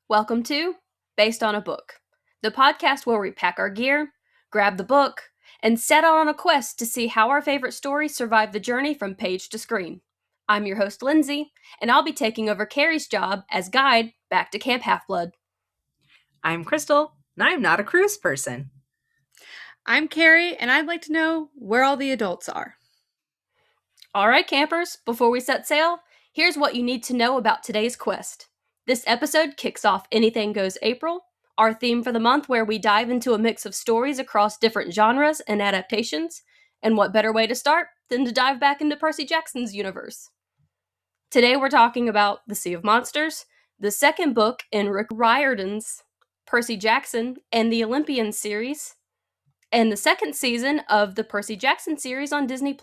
Welcome to Based on a Book, the podcast where we pack our gear, grab the book, and set out on a quest to see how our favorite stories survive the journey from page to screen. I'm your host, Lindsey, and I'll be taking over Keri's job as guide back to Camp Half-Blood. I'm Crystal, and I'm not a cruise person. I'm Keri, and I'd like to know where all the adults are. All right, campers, before we set sail, here's what you need to know about today's quest. This episode kicks off Anything Goes April, our theme for the month where we dive into a mix of stories across different genres and adaptations. And what better way to start than to dive back into Percy Jackson's universe? Today we're talking about The Sea of Monsters, the second book in Rick Riordan's Percy Jackson and the Olympian series, and the second season of the Percy Jackson series on Disney+.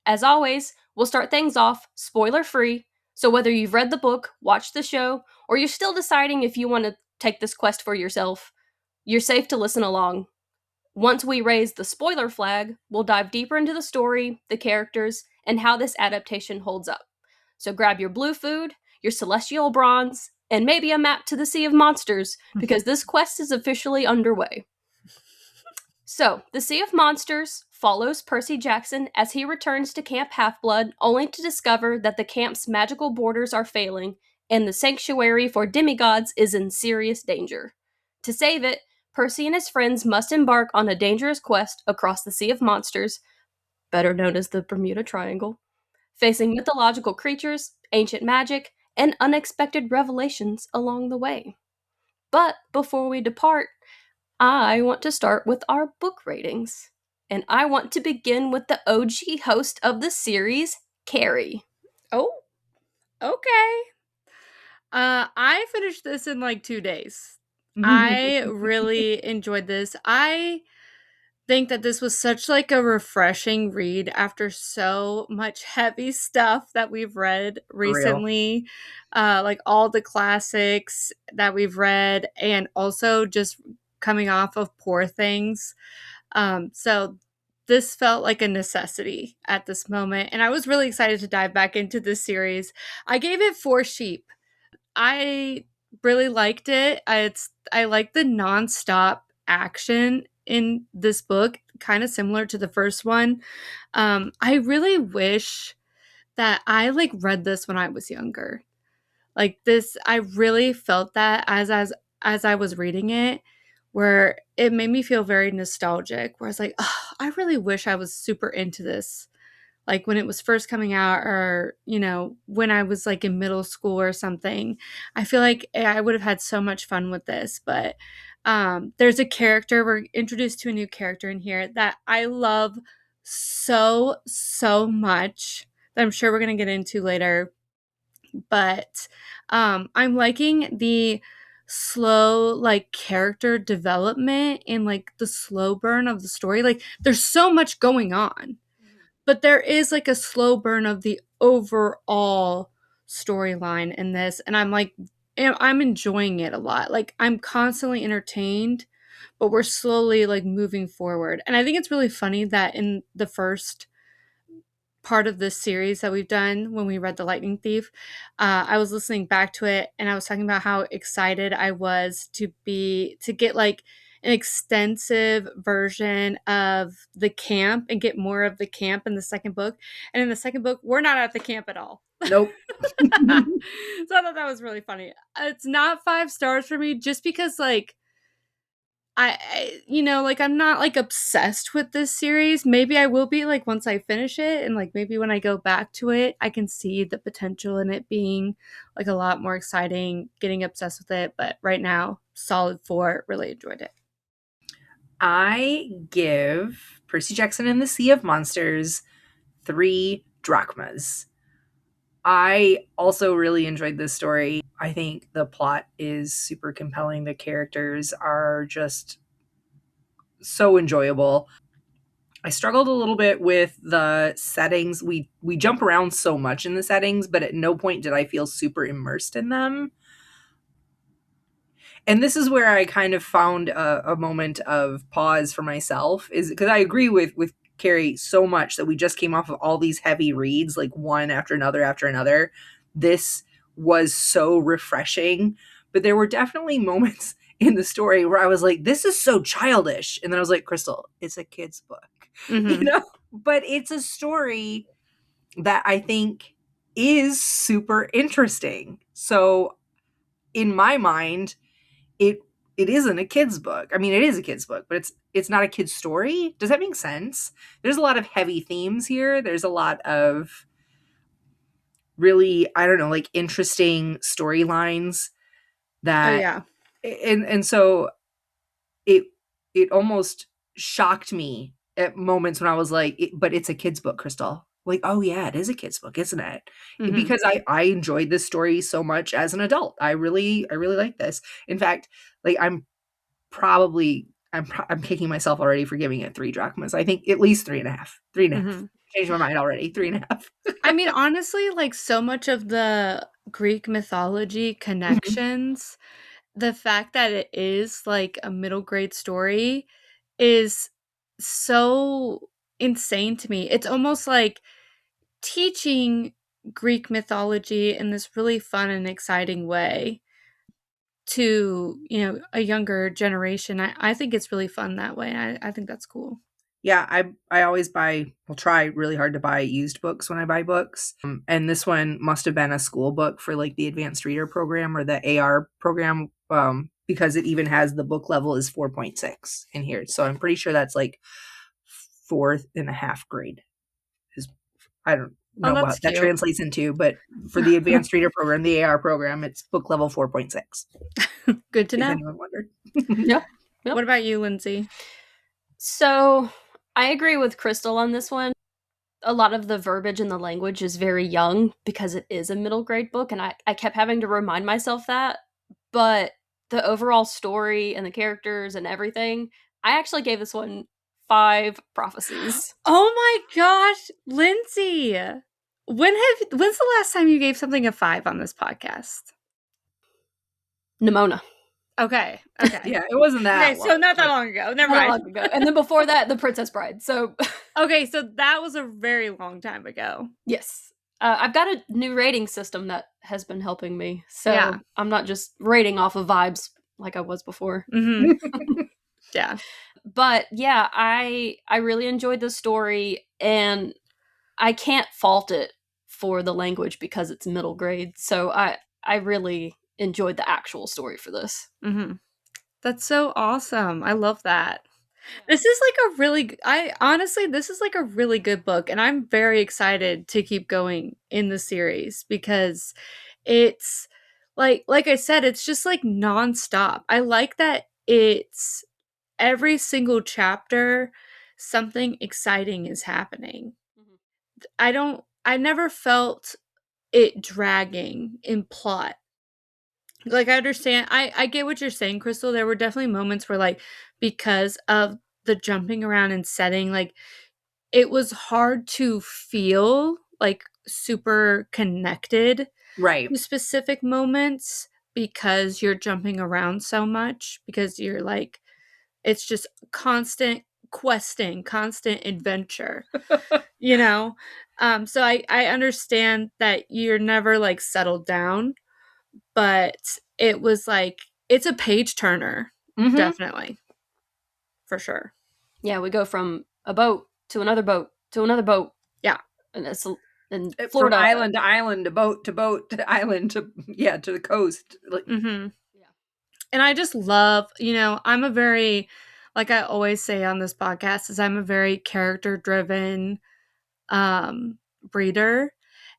As always, we'll start things off spoiler-free, so whether you've read the book, watched the show, or you're still deciding if you want to take this quest for yourself, you're safe to listen along. Once we raise the spoiler flag, we'll dive deeper into the story, the characters, and how this adaptation holds up. So grab your blue food, your celestial bronze, and maybe a map to the Sea of Monsters, because this quest is officially underway. So, The Sea of Monsters follows Percy Jackson as he returns to Camp Half-Blood, only to discover that the camp's magical borders are failing, and the sanctuary for demigods is in serious danger. To save it, Percy and his friends must embark on a dangerous quest across the Sea of Monsters, better known as the Bermuda Triangle, facing mythological creatures, ancient magic, and unexpected revelations along the way. But before we depart, I want to start with our book ratings. And I want to begin with the OG host of the series, Keri. Oh, okay. I finished this in like 2 days. I really enjoyed this. I think that this was such like a refreshing read after so much heavy stuff that we've read recently. Like all the classics that we've read, and also just coming off of Poor Things. So this felt like a necessity at this moment, and I was really excited to dive back into this series. I gave it 4 sheep. I really liked it. I like the nonstop action in this book, kind of similar to the first one. I really wish that I like read this when I was younger. Like this, I really felt that as I was reading it, where it made me feel very nostalgic. Where I was like, oh, I really wish I was super into this, like when it was first coming out, or when I was like in middle school or something. I feel like I would have had so much fun with this. But there's a character, we're introduced to a new character in here that I love so much, that I'm sure we're going to get into later. But I'm liking the slow like character development and like the slow burn of the story. Like there's so much going on, but there is like a slow burn of the overall storyline in this, and I'm enjoying it a lot. Like I'm constantly entertained, but we're slowly like moving forward. And I think it's really funny that in the first part of this series that we've done, when we read The Lightning Thief, I was listening back to it, and I was talking about how excited I was to get like an extensive version of the camp and get more of the camp in the second book. And in the second book, we're not at the camp at all. Nope. So I thought that was really funny. It's not 5 stars for me, just because like like I'm not like obsessed with this series. Maybe I will be like once I finish it, and like maybe when I go back to it, I can see the potential in it being like a lot more exciting, getting obsessed with it. But right now, solid 4, really enjoyed it. I give Percy Jackson and the Sea of Monsters 3 drachmas. I also really enjoyed this story. I think the plot is super compelling. The characters are just so enjoyable. I struggled a little bit with the settings. We jump around so much in the settings, but at no point did I feel super immersed in them. And this is where I kind of found a moment of pause for myself, is because I agree with Keri so much that we just came off of all these heavy reads, like one after another after another. This was so refreshing, but there were definitely moments in the story where I was like, this is so childish. And then I was like, Crystal, it's a kid's book, but it's a story that I think is super interesting. So in my mind, it isn't a kid's book. I mean, it is a kid's book, but it's not a kid's story. Does that make sense? There's a lot of heavy themes here. There's a lot of really, I don't know, like interesting storylines that and so it almost shocked me at moments when I was like, but it's a kid's book, Crystal. Like, oh yeah, it is a kid's book, isn't it? Because I enjoyed this story so much as an adult. I really like this. In fact, like I'm kicking myself already for giving it 3 drachmas. I think at least 3.5. 3.5. Changed my mind already. 3.5. I mean, honestly, like so much of the Greek mythology connections, the fact that it is like a middle grade story is so insane to me. It's almost like teaching Greek mythology in this really fun and exciting way to, a younger generation. I think it's really fun that way. I think that's cool. Yeah, I always will try really hard to buy used books when I buy books. And this one must have been a school book for like the advanced reader program or the AR program, because it even has the book level is 4.6 in here. So I'm pretty sure that's like 4.5 grade. I don't know what that translates into, but for the advanced reader program, the AR program, it's book level 4.6. Good to know. If anyone wondered. Yep. What about you, Lindsey? So I agree with Crystal on this one. A lot of the verbiage in the language is very young because it is a middle grade book, and I kept having to remind myself that. But the overall story and the characters and everything, I actually gave this one 5 prophecies. Oh my gosh, Lindsey! When's the last time you gave something a 5 on this podcast? Nimona. Okay. Yeah, it wasn't that. Okay, so not that long ago. Never mind. Long ago. And then before that, The Princess Bride. So okay, so that was a very long time ago. Yes. I've got a new rating system that has been helping me. So I'm not just rating off of vibes like I was before. Yeah. But yeah, I really enjoyed the story, and I can't fault it for the language because it's middle grade. So I really enjoyed the actual story for this. That's so awesome. I love that. This is like a really good book, and I'm very excited to keep going in the series because it's like I said, it's just like nonstop. I like that it's every single chapter something exciting is happening. I never felt it dragging in plot. Like, I understand. I get what you're saying, Crystal. There were definitely moments where, like, because of the jumping around and setting, like, it was hard to feel, like, super connected to specific moments because you're jumping around so much, because you're, like, it's just constant questing, constant adventure, So I understand that you're never, like, settled down. But it was like, it's a page turner, definitely, for sure. Yeah, we go from a boat to another boat to another boat. Yeah, and it's in Florida, from island to island to boat to island to the coast. Yeah, and I just love, I'm a very, like I always say on this podcast, is I'm a very character driven reader.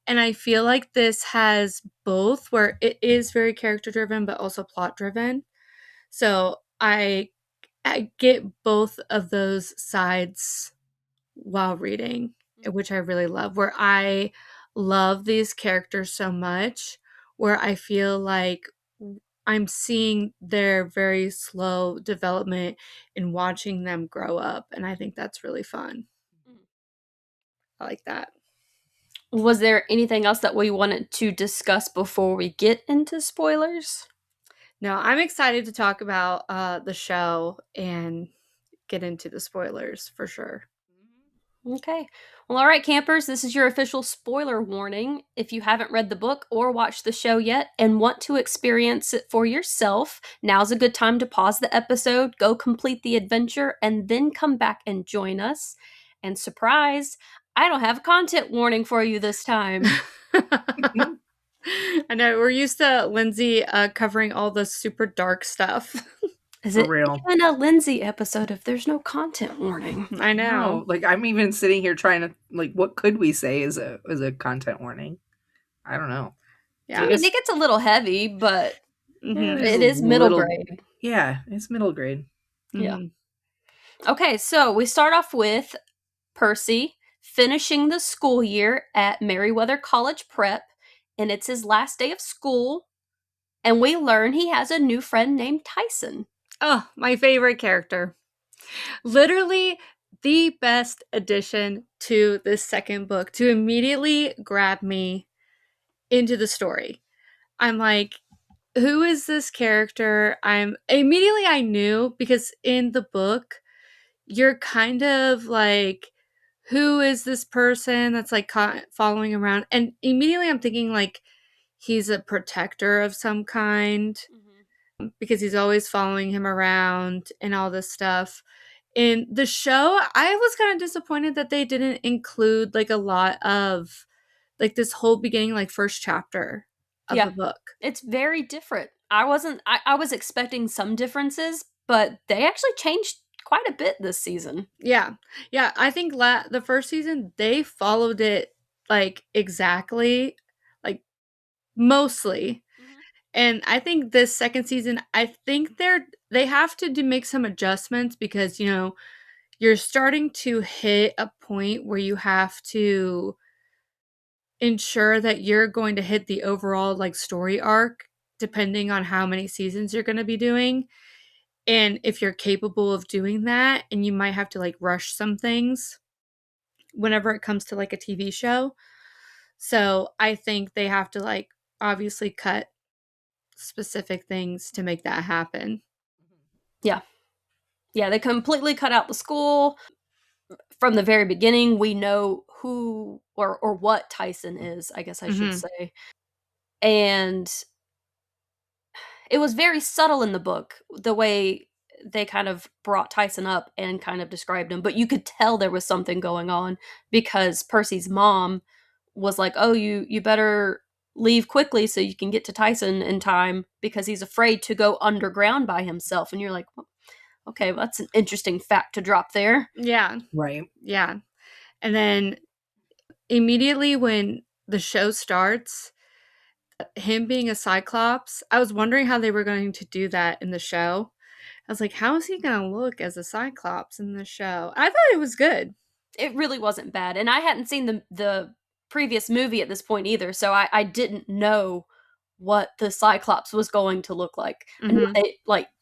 And I feel like this has both, where it is very character driven, but also plot driven. So I get both of those sides while reading, which I really love, where I love these characters so much, where I feel like I'm seeing their very slow development and watching them grow up. And I think that's really fun. I like that. Was there anything else that we wanted to discuss before we get into spoilers? No, I'm excited to talk about the show and get into the spoilers for sure. Okay. Well, all right, campers, this is your official spoiler warning. If you haven't read the book or watched the show yet and want to experience it for yourself, now's a good time to pause the episode, go complete the adventure, and then come back and join us. And surprise, I don't have a content warning for you this time. I know, we're used to Lindsey covering all the super dark stuff. Is For it real. even a Lindsey episode if there's no content warning? I know. No, like I'm even sitting here trying to like, what could we say as a content warning? I don't know. Yeah. I mean, it gets a little heavy, but Mhm. it is middle grade. Yeah, it's middle grade. Yeah. Mhm. Okay, so we start off with Percy finishing the school year at Meriwether College Prep, and it's his last day of school, and we learn he has a new friend named Tyson. Oh, my favorite character. Literally the best addition to this second book to immediately grab me into the story. I'm like, who is this character? I knew, because in the book, you're kind of like, who is this person that's like following around? And immediately I'm thinking like he's a protector of some kind, because he's always following him around and all this stuff. In the show, I was kind of disappointed that they didn't include like a lot of like this whole beginning, like first chapter of the book. It's very different. I was expecting some differences, but they actually changed quite a bit this season. Yeah. Yeah, I think the first season they followed it like exactly, like mostly. And I think this second season, I think they have to make some adjustments because, you're starting to hit a point where you have to ensure that you're going to hit the overall like story arc depending on how many seasons you're going to be doing. And if you're capable of doing that, and you might have to like rush some things whenever it comes to like a TV show. So I think they have to like obviously cut specific things to make that happen. Yeah. Yeah, they completely cut out the school. From the very beginning, we know who or what Tyson is, I guess I should say. And it was very subtle in the book, the way they kind of brought Tyson up and kind of described him, but you could tell there was something going on because Percy's mom was like, "Oh, you better leave quickly so you can get to Tyson in time because he's afraid to go underground by himself." And you're like, well, okay, well, that's an interesting fact to drop there. Yeah. Right. Yeah. And then immediately when the show starts, him being a Cyclops, I was wondering how they were going to do that in the show. I was like, how is he going to look as a Cyclops in the show? I thought it was good. It really wasn't bad. And I hadn't seen the previous movie at this point either, so I didn't know what the Cyclops was going to look like. And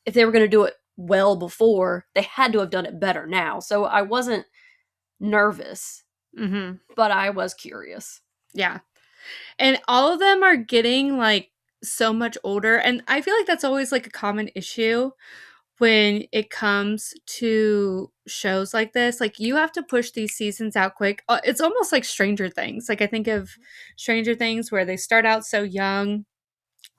if they were going to do it well before, they had to have done it better now. So I wasn't nervous, but I was curious. Yeah. And all of them are getting like so much older. And I feel like that's always like a common issue when it comes to shows like this. Like you have to push these seasons out quick. It's almost like Stranger Things. Like I think of Stranger Things where they start out so young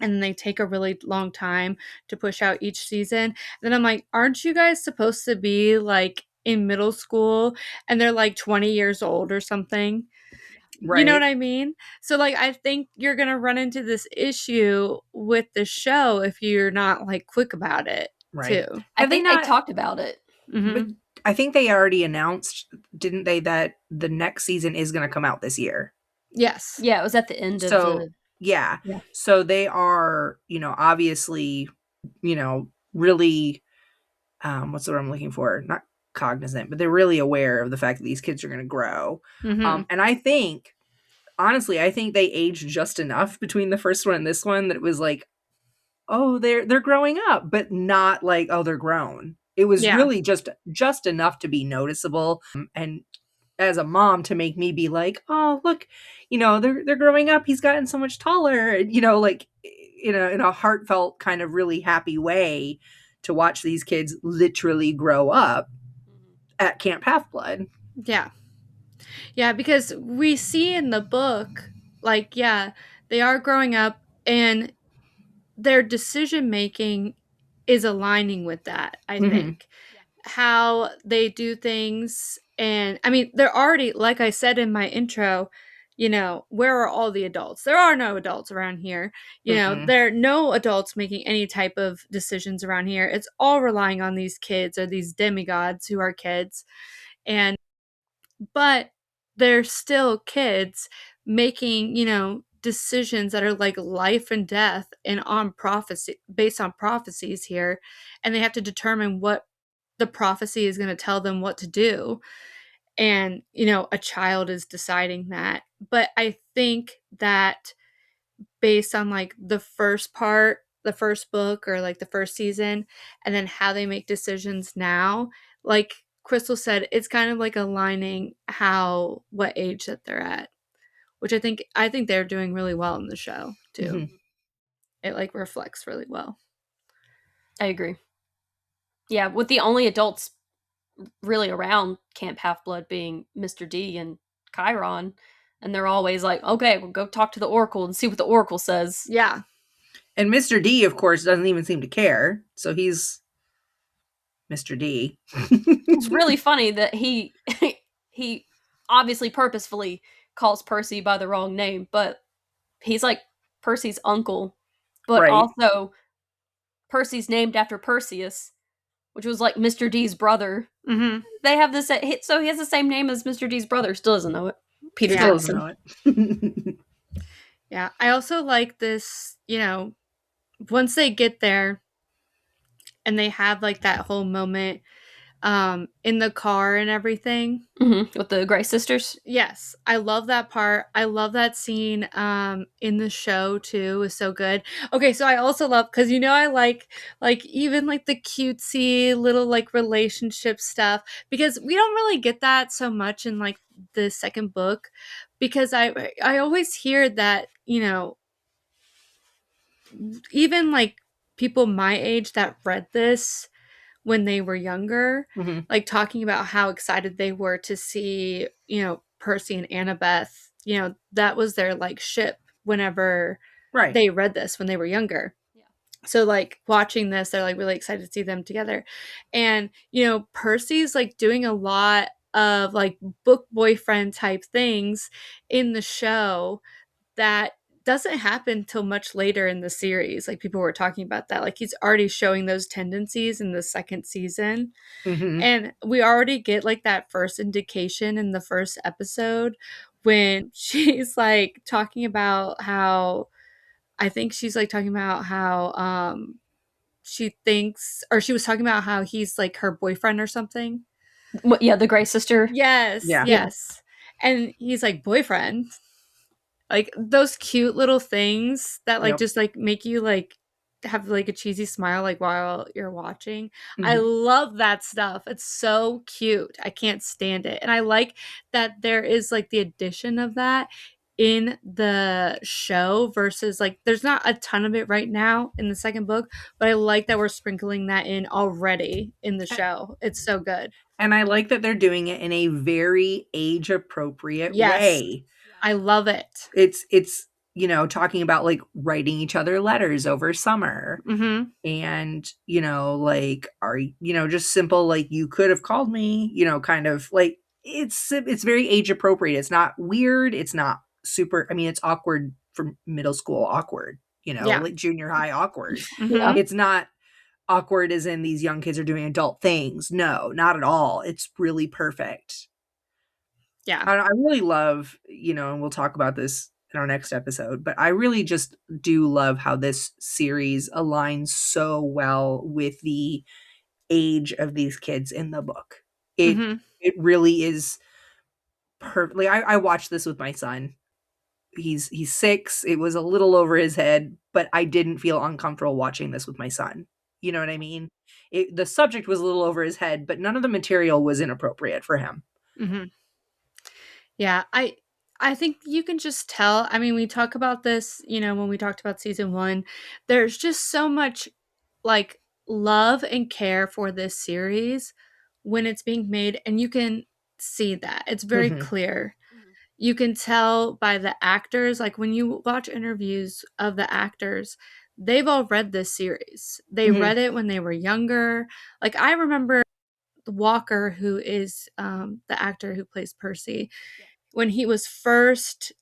and they take a really long time to push out each season. And then I'm like, aren't you guys supposed to be like in middle school and they're like 20 years old or something? Right. You know what I mean? So like I think you're going to run into this issue with the show if you're not like quick about it, too. I think they talked about it. But I think they already announced, didn't they, that the next season is going to come out this year? Yes. Yeah, it was at the end of the... Yeah. So they are, obviously, really, what's the word I'm looking for? Not cognizant, but they're really aware of the fact that these kids are going to grow. And I think, honestly, they aged just enough between the first one and this one that it was like, oh, they're growing up, but not like, oh, they're grown. It was really just enough to be noticeable. And as a mom to make me be like, oh, look, they're growing up. He's gotten so much taller, like in a heartfelt kind of really happy way to watch these kids literally grow up at Camp Half-Blood. Yeah. Yeah, because we see in the book, like, yeah, they are growing up and their decision making is aligning with that, I Mm-hmm. think. How they do things. And I mean, they're already, like I said in my intro, where are all the adults? There are no adults around here. Mm-mm. There are no adults making any type of decisions around here. It's all relying on these kids or these demigods who are kids. And but they're still kids making, decisions that are like life and death and on prophecy, based on prophecies here, and they have to determine what the prophecy is going to tell them what to do. And a child is deciding that. But I think that based on like the first book, or like the first season, and then how they make decisions now, like Crystal said, it's kind of like aligning what age that they're at, which I think they're doing really well in the show too. Mm-hmm. It like reflects really well. I agree. Yeah, with the only adults really around Camp Half Blood being Mr. D and Chiron, and they're always like, okay, we'll go talk to the Oracle and see what the Oracle says. Yeah. And Mr. D, of course, doesn't even seem to care. So he's Mr. D. It's really funny that he he obviously purposefully calls Percy by the wrong name, but he's like Percy's uncle, but Right. also Percy's named after Perseus, which was like Mr. D's brother. Mm-hmm. They have this, so he has the same name as Mr. D's brother. Still doesn't know it. Peter Yeah. Still doesn't Jackson. know it. Yeah. I also like this, once they get there and they have like that whole moment in the car and everything. Mm-hmm. With the Grey sisters. Yes, I love that part. I love that scene in the show too. Is so good. Okay, so I also love, because I like even like the cutesy little like relationship stuff, because we don't really get that so much in like the second book, because I always hear that, even like people my age that read this when they were younger, Mm-hmm. like talking about how excited they were to see, Percy and Annabeth, that was their like ship whenever Right. they read this when they were younger. Yeah. So like watching this, they're like really excited to see them together. And, Percy's like doing a lot of like book boyfriend type things in the show that doesn't happen till much later in the series. Like people were talking about that. Like he's already showing those tendencies in the second season. Mm-hmm. And we already get like that first indication in the first episode when she's like talking about how, I think she's like talking about how she thinks, or she was talking about how he's like her boyfriend or something. Yeah, the Grey sister. Yes, Yeah. yes. And he's like, boyfriend? Like those cute little things that like Yep. just like make you like have like a cheesy smile like while you're watching. I Mhm. love that stuff. It's so cute. I can't stand it. And I like that there is like the addition of that in the show versus like there's not a ton of it right now in the second book, but I like that we're sprinkling that in already in the show. It's so good. And I like that they're doing it in a very age appropriate Yes. way. I love it. It's talking about like writing each other letters over summer. Mm-hmm. And like, are just simple like, you could have called me, kind of like, it's very age appropriate. It's not weird, it's not super, I mean, it's awkward for middle school awkward, Yeah. like junior high awkward. Mhm. It's not awkward as in these young kids are doing adult things. No, not at all. It's really perfect. Yeah. I really love, and we'll talk about this in our next episode, but I really just do love how this series aligns so well with the age of these kids in the book. It Mhm. it really is perfectly. I watched this with my son. He's 6. It was a little over his head, but I didn't feel uncomfortable watching this with my son. You know what I mean? The subject was a little over his head, but none of the material was inappropriate for him. Mhm. Yeah, I think you can just tell. I mean, we talk about this, when we talked about season 1. There's just so much like love and care for this series when it's being made, and you can see that. It's very clear. You can tell by the actors, like when you watch interviews of the actors, they've all read this series. They read it when they were younger. Like I remember Walker, who is the actor who plays Percy, when he was first,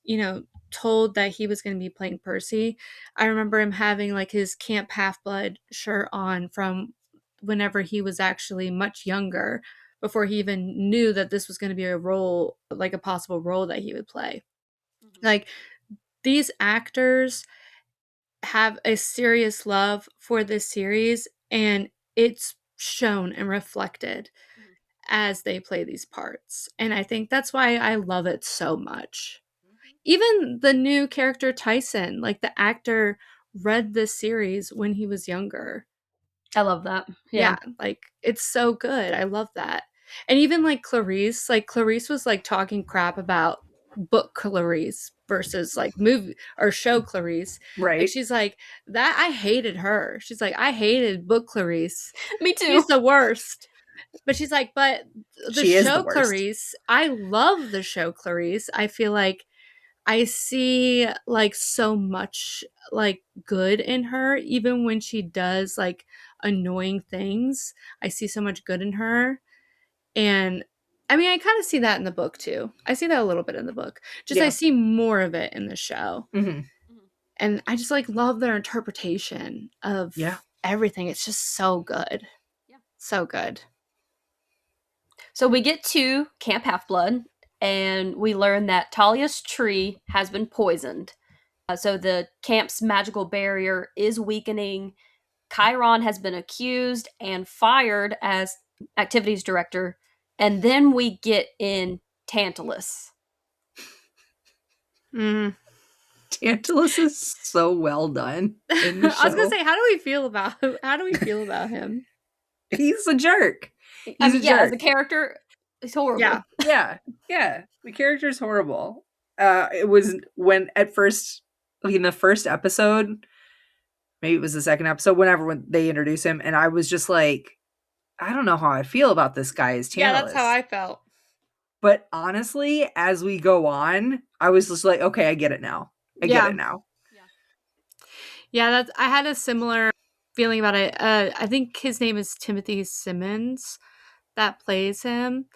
told that he was going to be playing Percy, I remember him having like his Camp Half-Blood shirt on from whenever he was actually much younger, before he even knew that this was going to be a role, like a possible role that he would play. Like, these actors have a serious love for this series, and it's shown and reflected as they play these parts. And I think that's why I love it so much. Even the new character Tyson, like the actor read this series when he was younger. I love that. Yeah, like it's so good. I love that. And even like Clarice was like talking crap about book Clarice versus like movie or show Clarice. Right. And she's like, that I hated her. She's like, I hated book Clarice. Me too. She's the worst. But she's like, but the She is show the worst. Clarice, I love the show Clarice. I feel like I see like so much like good in her, even when she does like annoying things. I see so much good in her. And I mean, I kind of see that in the book too. I see that a little bit in the book. Just I see more of it in the show. And I just like love their interpretation of everything. It's just so good. So good. So we get to Camp Half-Blood, and we learn that Talia's tree has been poisoned. So the camp's magical barrier is weakening. Chiron has been accused and fired as activities director. And then we get in Tantalus. Tantalus is so well done in the show. I was gonna say, how do we feel about him? He's a jerk. He's a jerk. As a character, he's horrible. Yeah. The character's horrible. It was when at first, like in the first episode, maybe it was the second episode, when they introduce him, and I was just like, I don't know how I feel about this guy as Tantalus. Yeah, that's how I felt. But honestly, as we go on, I was just like, okay, I get it now. I get it now. Yeah, I had a similar feeling about it. I think his name is Timothy Simmons that plays him.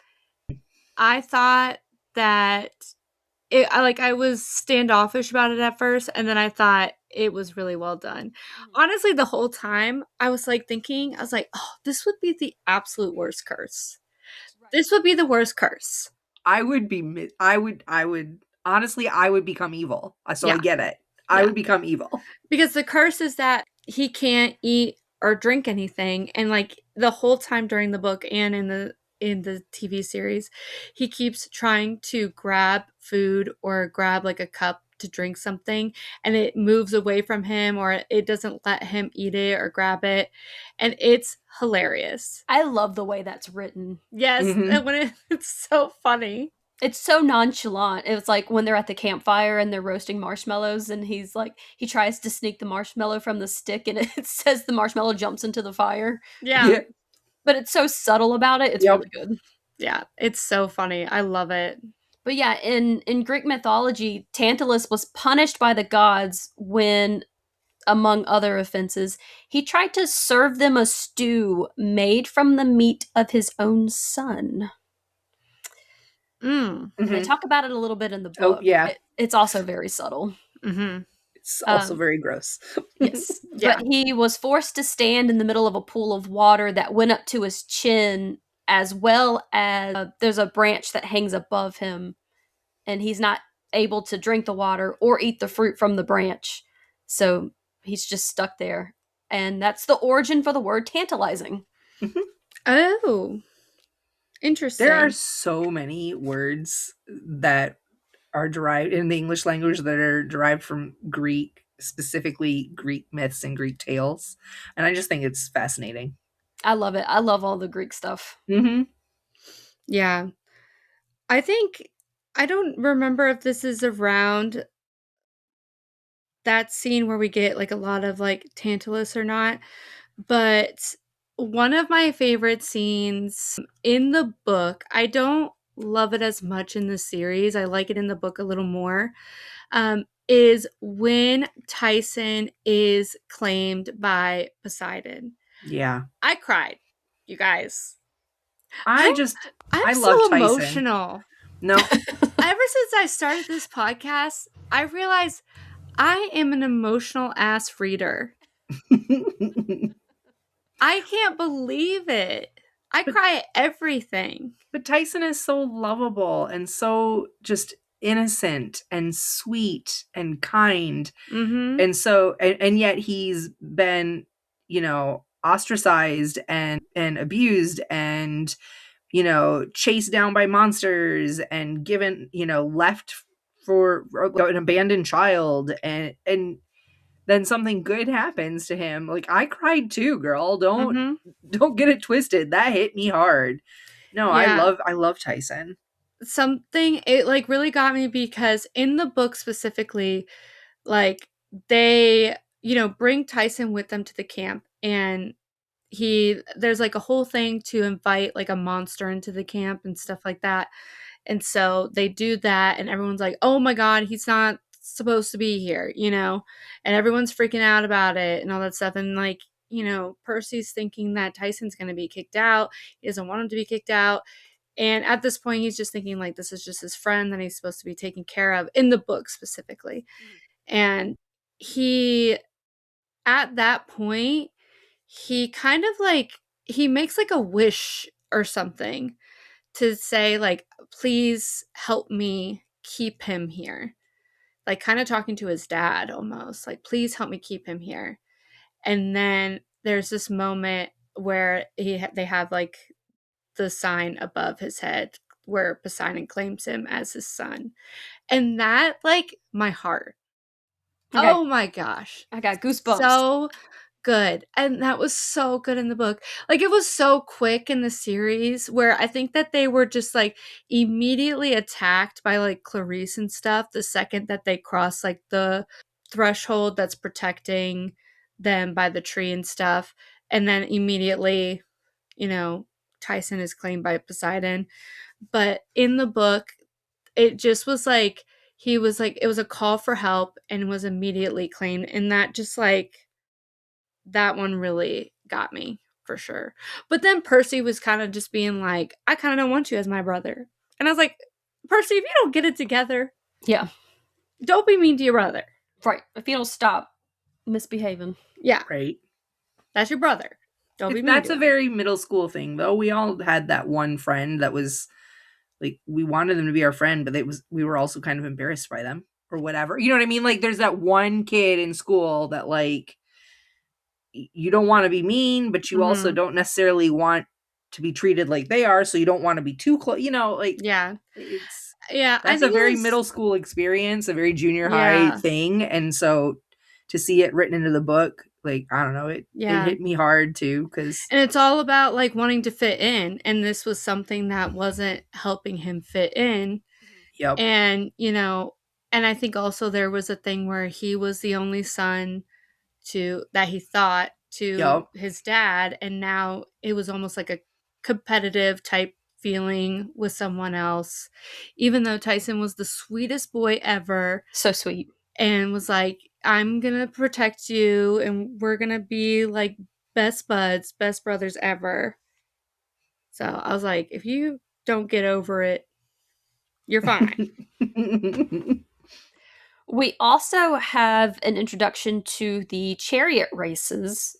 I thought that I was standoffish about it at first, and then I thought it was really well done. Honestly, the whole time I was like thinking, I was like, oh, this would be the absolute worst curse. This would be the worst curse. I would honestly, I would become evil. So I get it. I would become evil. Because the curse is that he can't eat or drink anything. And like the whole time during the book and in the TV series, he keeps trying to grab food or grab like a cup to drink something, and it moves away from him, or it doesn't let him eat it or grab it. And it's hilarious. I love the way that's written. Yes. And when it's so funny. It's so nonchalant. It was like when they're at the campfire and they're roasting marshmallows, and he's like, he tries to sneak the marshmallow from the stick, and it says the marshmallow jumps into the fire. Yeah. But it's so subtle about it. It's really good. Yeah, it's so funny. I love it. But yeah, in Greek mythology, Tantalus was punished by the gods when, among other offenses, he tried to serve them a stew made from the meat of his own son. They talk about it a little bit in the book. Oh, yeah. It's also very subtle. It's also very gross. Yes. But he was forced to stand in the middle of a pool of water that went up to his chin, as well as there's a branch that hangs above him, and he's not able to drink the water or eat the fruit from the branch. So he's just stuck there. And that's the origin for the word tantalizing. Oh. Interesting. There are so many words that are derived in the English language that are derived from Greek, specifically Greek myths and Greek tales. And I just think it's fascinating. I love it. I love all the Greek stuff. Yeah. I think, I don't remember if this is around that scene where we get like a lot of like Tantalus or not, but one of my favorite scenes in the book, I don't love it as much in the series, I like it in the book a little more, is when Tyson is claimed by Poseidon. Yeah. I cried, you guys. I love so Tyson. emotional. No. Ever since I started this podcast, I realized I am an emotional ass reader. I can't believe it. I cry at everything. But Tyson is so lovable and so just innocent and sweet and kind. Mm-hmm. And so, and yet he's been, you know, ostracized and abused and, you know, chased down by monsters and given, you know, left for an abandoned child, and then something good happens to him. Like, I cried too, girl. Don't get it twisted. That hit me hard. No, Yeah. I love Tyson. Something, it like really got me because in the book specifically, like they, you know, bring Tyson with them to the camp, and there's like a whole thing to invite like a monster into the camp and stuff like that. And so they do that, and everyone's like, oh my God, he's not supposed to be here, you know? And everyone's freaking out about it and all that stuff. And like, you know, Percy's thinking that Tyson's going to be kicked out. He doesn't want him to be kicked out. And at this point, he's just thinking like this is just his friend that he's supposed to be taken care of in the book specifically. And he, at that point, he kind of like, he makes like a wish or something to say like, please help me keep him here. Like kind of talking to his dad almost, like, please help me keep him here. And then there's this moment where they have like the sign above his head where Poseidon claims him as his son. And that, like, my heart. Okay. Oh my gosh. I got goosebumps. So good. And that was so good in the book. Like, it was so quick in the series where I think that they were just like immediately attacked by like Clarice and stuff the second that they crossed like the threshold that's protecting them by the tree and stuff. And then immediately, you know, Tyson is claimed by Poseidon. But in the book, it just was like he was like, it was a call for help and was immediately claimed. And that just like, that one really got me for sure. But then Percy was kind of just being like, I kind of don't want you as my brother. And I was like, Percy, if you don't get it together, yeah, don't be mean to your brother. Right. If you don't stop misbehaving. Yeah. Right. That's your brother. Don't be mean. That's a very middle school thing, though. We all had that one friend that was like, we wanted them to be our friend, but we were also kind of embarrassed by them or whatever. You know what I mean? Like, there's that one kid in school that like, you don't want to be mean, but you also don't necessarily want to be treated like they are, so you don't want to be too close. You know, like, yeah, that's a very middle school experience, a very junior high thing, and so to see it written into the book, like, I don't know, it hit me hard too, because and it's all about like wanting to fit in, and this was something that wasn't helping him fit in. Yep. And you know, and I think also there was a thing where he was the only son that he thought to his dad, and now it was almost like a competitive type feeling with someone else, even though Tyson was the sweetest boy ever. So sweet. And was like, I'm gonna protect you and we're gonna be like best buds, best brothers ever. So I was like, if you don't get over it, you're fine. We also have an introduction to the chariot races,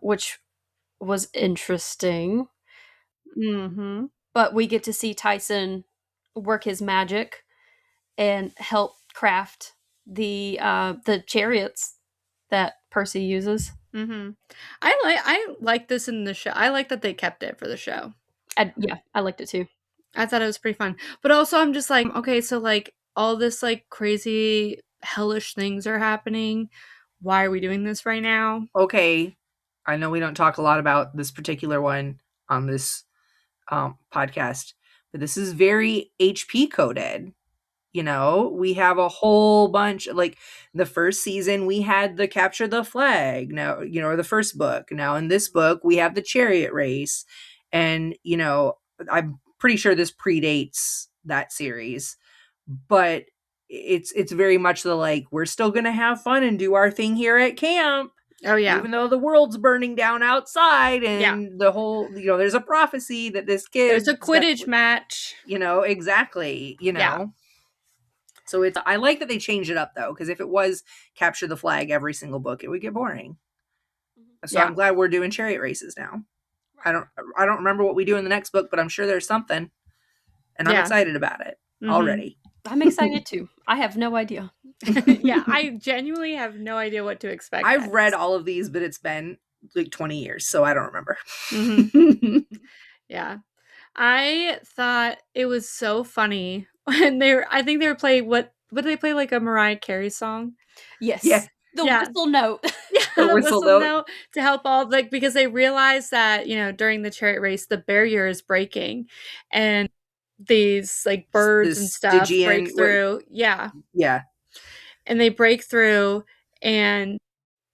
which was interesting. Mm-hmm. But we get to see Tyson work his magic and help craft the chariots that Percy uses. Mm-hmm. I like this in the show. I like that they kept it for the show. I liked it too. I thought it was pretty fun. But also I'm just like, okay, so like all this like crazy hellish things are happening. Why are we doing this right now? Okay. I know we don't talk a lot about this particular one on this podcast, but this is very HP coded. You know, we have a whole bunch, like the first season we had the capture the flag, now, you know, or the first book. Now in this book we have the chariot race, and you know, I'm pretty sure this predates that series, but it's very much the like, we're still gonna have fun and do our thing here at camp. Oh yeah. Even though the world's burning down outside and the whole, there's a prophecy that this kid, there's a Quidditch match. Exactly. Yeah. So I like that they changed it up though, because if it was capture the flag every single book, it would get boring. So I'm glad we're doing chariot races now. I don't remember what we do in the next book, but I'm sure there's something, and I'm excited about it already. I'm excited too. I have no idea. Yeah, I genuinely have no idea what to expect. I've read all of these, but it's been like 20 years, so I don't remember. Yeah. I thought it was so funny when I think they were playing, what did they play, like a Mariah Carey song? Yes. Yeah. The whistle note. Yeah, the whistle note to help all, like, because they realized that, during the chariot race, the barrier is breaking and these like birds and stuff break through. Yeah. And they break through and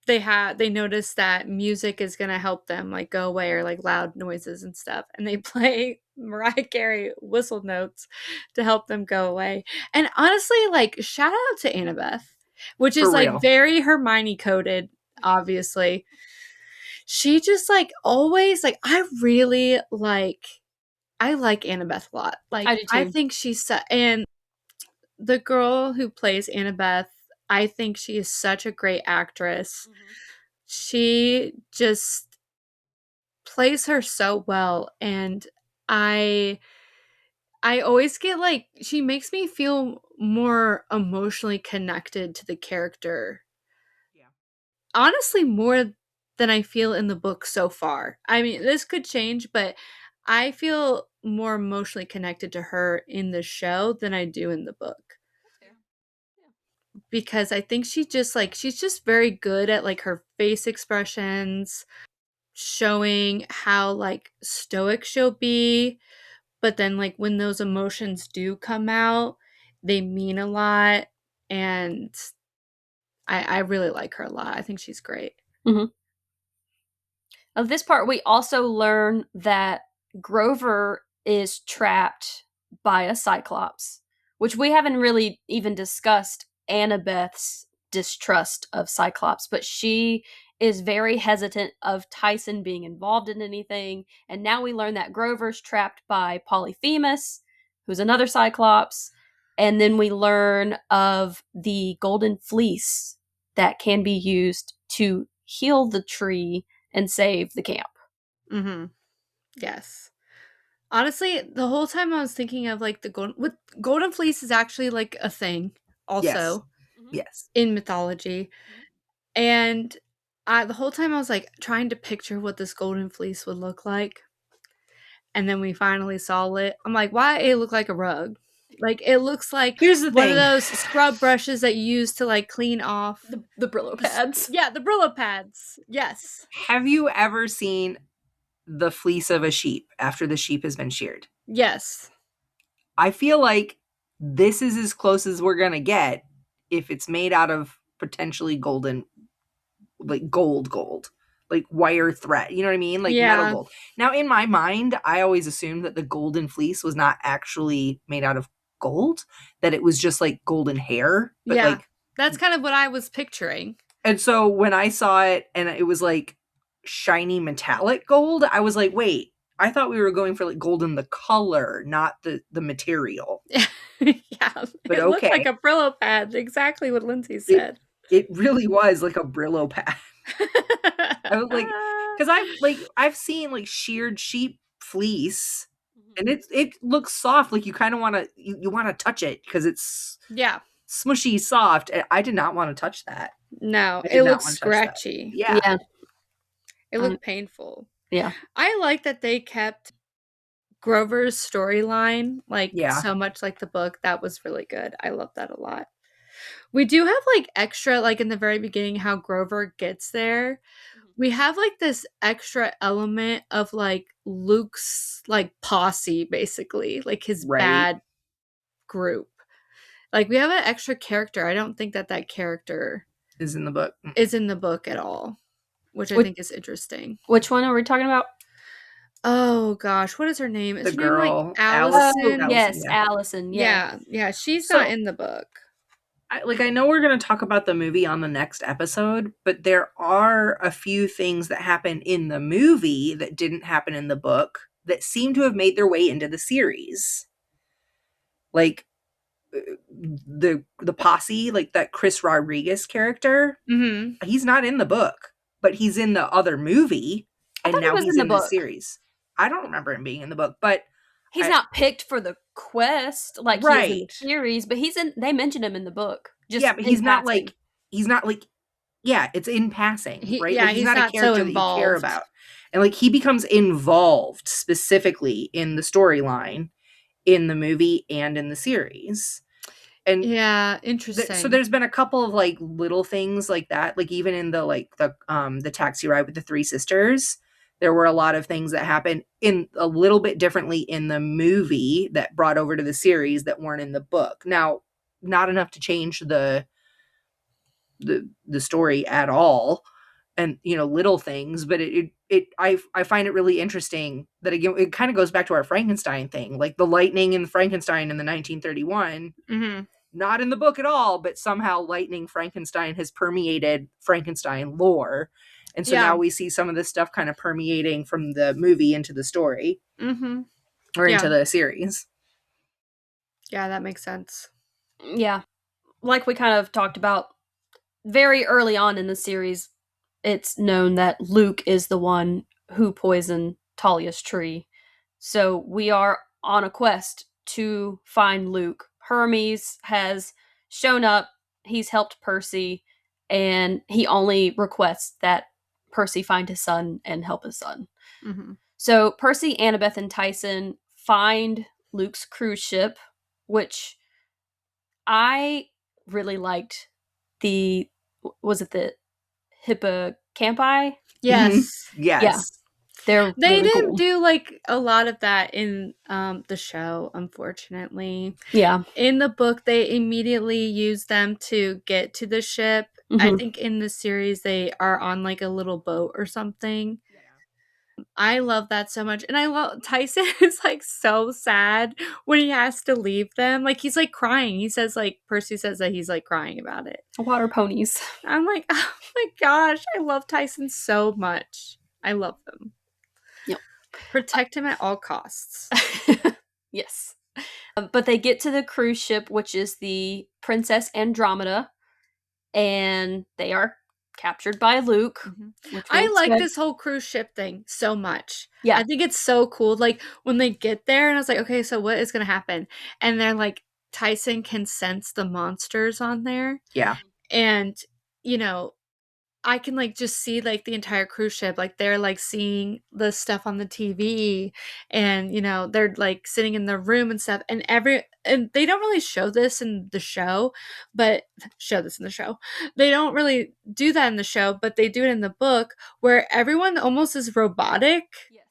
they notice that music is going to help them like go away, or like loud noises and stuff. And they play Mariah Carey whistle notes to help them go away. And honestly, like, shout out to Annabeth, which is like very Hermione coded, obviously. She just like always, like, I like Annabeth a lot. Like, I do too. I think she's and the girl who plays Annabeth, I think she is such a great actress. She just plays her so well, and I always get like, she makes me feel more emotionally connected to the character. Yeah. Honestly, more than I feel in the book so far. I mean, this could change, but I feel more emotionally connected to her in the show than I do in the book. Because I think she's just very good at like her face expressions, showing how like stoic she'll be, but then like when those emotions do come out, they mean a lot, and I really like her a lot. I think she's great. Of this part, we also learn that Grover is trapped by a Cyclops, which we haven't really even discussed Annabeth's distrust of Cyclops, but she is very hesitant of Tyson being involved in anything. And now we learn that Grover's trapped by Polyphemus, who's another Cyclops. And then we learn of the golden fleece that can be used to heal the tree and save the camp. Yes. Honestly, the whole time I was thinking of like the golden fleece is actually like a thing also. Yes. In mythology. And the whole time I was like trying to picture what this golden fleece would look like. And then we finally saw it. I'm like, why it look like a rug? Like, it looks like Here's the one thing. of those scrub brushes that you use to like clean off the Brillo pads. Yeah, the Brillo pads. Yes. Have you ever seen the fleece of a sheep after the sheep has been sheared? Yes. I feel like this is as close as we're going to get if it's made out of potentially golden, like gold, like wire thread. You know what I mean? Like metal gold. Now, in my mind, I always assumed that the golden fleece was not actually made out of gold, that it was just like golden hair. But like, that's kind of what I was picturing. And so when I saw it and it was like shiny metallic gold, I was like, wait, I thought we were going for like golden the color, not the material. Yeah, but it looked like a Brillo pad. Exactly what Lindsey said. It really was like a Brillo pad. I was like, because I've seen like sheared sheep fleece, and it looks soft. Like you kind of want to you want to touch it because it's smushy, soft. And I did not want to touch that. No, it looks scratchy. Yeah. It looked painful. Yeah. I like that they kept Grover's storyline so much like the book. That was really good. I love that a lot. We do have like extra, like in the very beginning, how Grover gets there. We have like this extra element of like Luke's like posse, basically, like his bad group. Like we have an extra character. I don't think that character is in the book. Is in the book at all, which I think is interesting. Which one are we talking about? Oh gosh, what is her name? Is The her name like girl, Allison? Yes, yeah. Allison. Yeah. Yeah, she's So- not in the book. I know we're going to talk about the movie on the next episode, but there are a few things that happen in the movie that didn't happen in the book that seem to have made their way into the series. Like the posse, like that Chris Rodriguez character, Mm-hmm. he's not in the book, but he's in the other movie, I and thought he now was he's in in the the book. series. I don't remember him being in the book, but He's I- not picked for the quest like he is in the Right. series, but he's in. They mention him in the book. Just yeah, but in he's not passing. like yeah, it's in passing, right? Like he's He's not a not so character that you care involved. about. And like he becomes involved specifically in the storyline in the movie and in the series. And Yeah, interesting. so there's been a couple of like little things like that, like even in the taxi ride with the three sisters, there were a lot of things that happened in a little bit differently in the movie that brought over to the series that weren't in the book. Now, not enough to change the story at all, and little things, but I find it really interesting that, again, it kind of goes back to our Frankenstein thing, like the lightning in Frankenstein in the 1931. Mm-hmm. Not in the book at all, but somehow lightning Frankenstein has permeated Frankenstein lore. And so now we see some of this stuff kind of permeating from the movie into the story. Mm-hmm. Or into the series. Yeah, that makes sense. Yeah. Like we kind of talked about very early on in the series, it's known that Luke is the one who poisoned Talia's tree. So we are on a quest to find Luke. Hermes has shown up, he's helped Percy, and he only requests that Percy find his son and help his son. Mm-hmm. So Percy, Annabeth, and Tyson find Luke's cruise ship, which I really liked. Was it the hippocampi? Yes. Yes. Yeah. They They really didn't cool. do like a lot of that in the show, unfortunately. Yeah. In the book, they immediately use them to get to the ship. I Mhm. think in the series they are on like a little boat or something. I love that so much. And I love Tyson is like so sad when he has to leave them. Like he's like crying. He says like Percy says that he's like crying about it. Water ponies. I'm like, oh my gosh, I love Tyson so much. I love him. Yep. Protect him at all costs. Yes. But they get to the cruise ship, which is the Princess Andromeda, and they are captured by Luke. Mm-hmm. Which I like this whole cruise ship thing so much. Yeah. I think it's so cool. Like when they get there and I was like, okay, so what is going to happen? And they're like, Tyson can sense the monsters on there. Yeah. And, I can like just see like the entire cruise ship. Like they're like seeing the stuff on the TV and, they're like sitting in the room and stuff. And they don't really show this in the show, but they don't really do that in the show, but they do it in the book where everyone almost is robotic. Yes.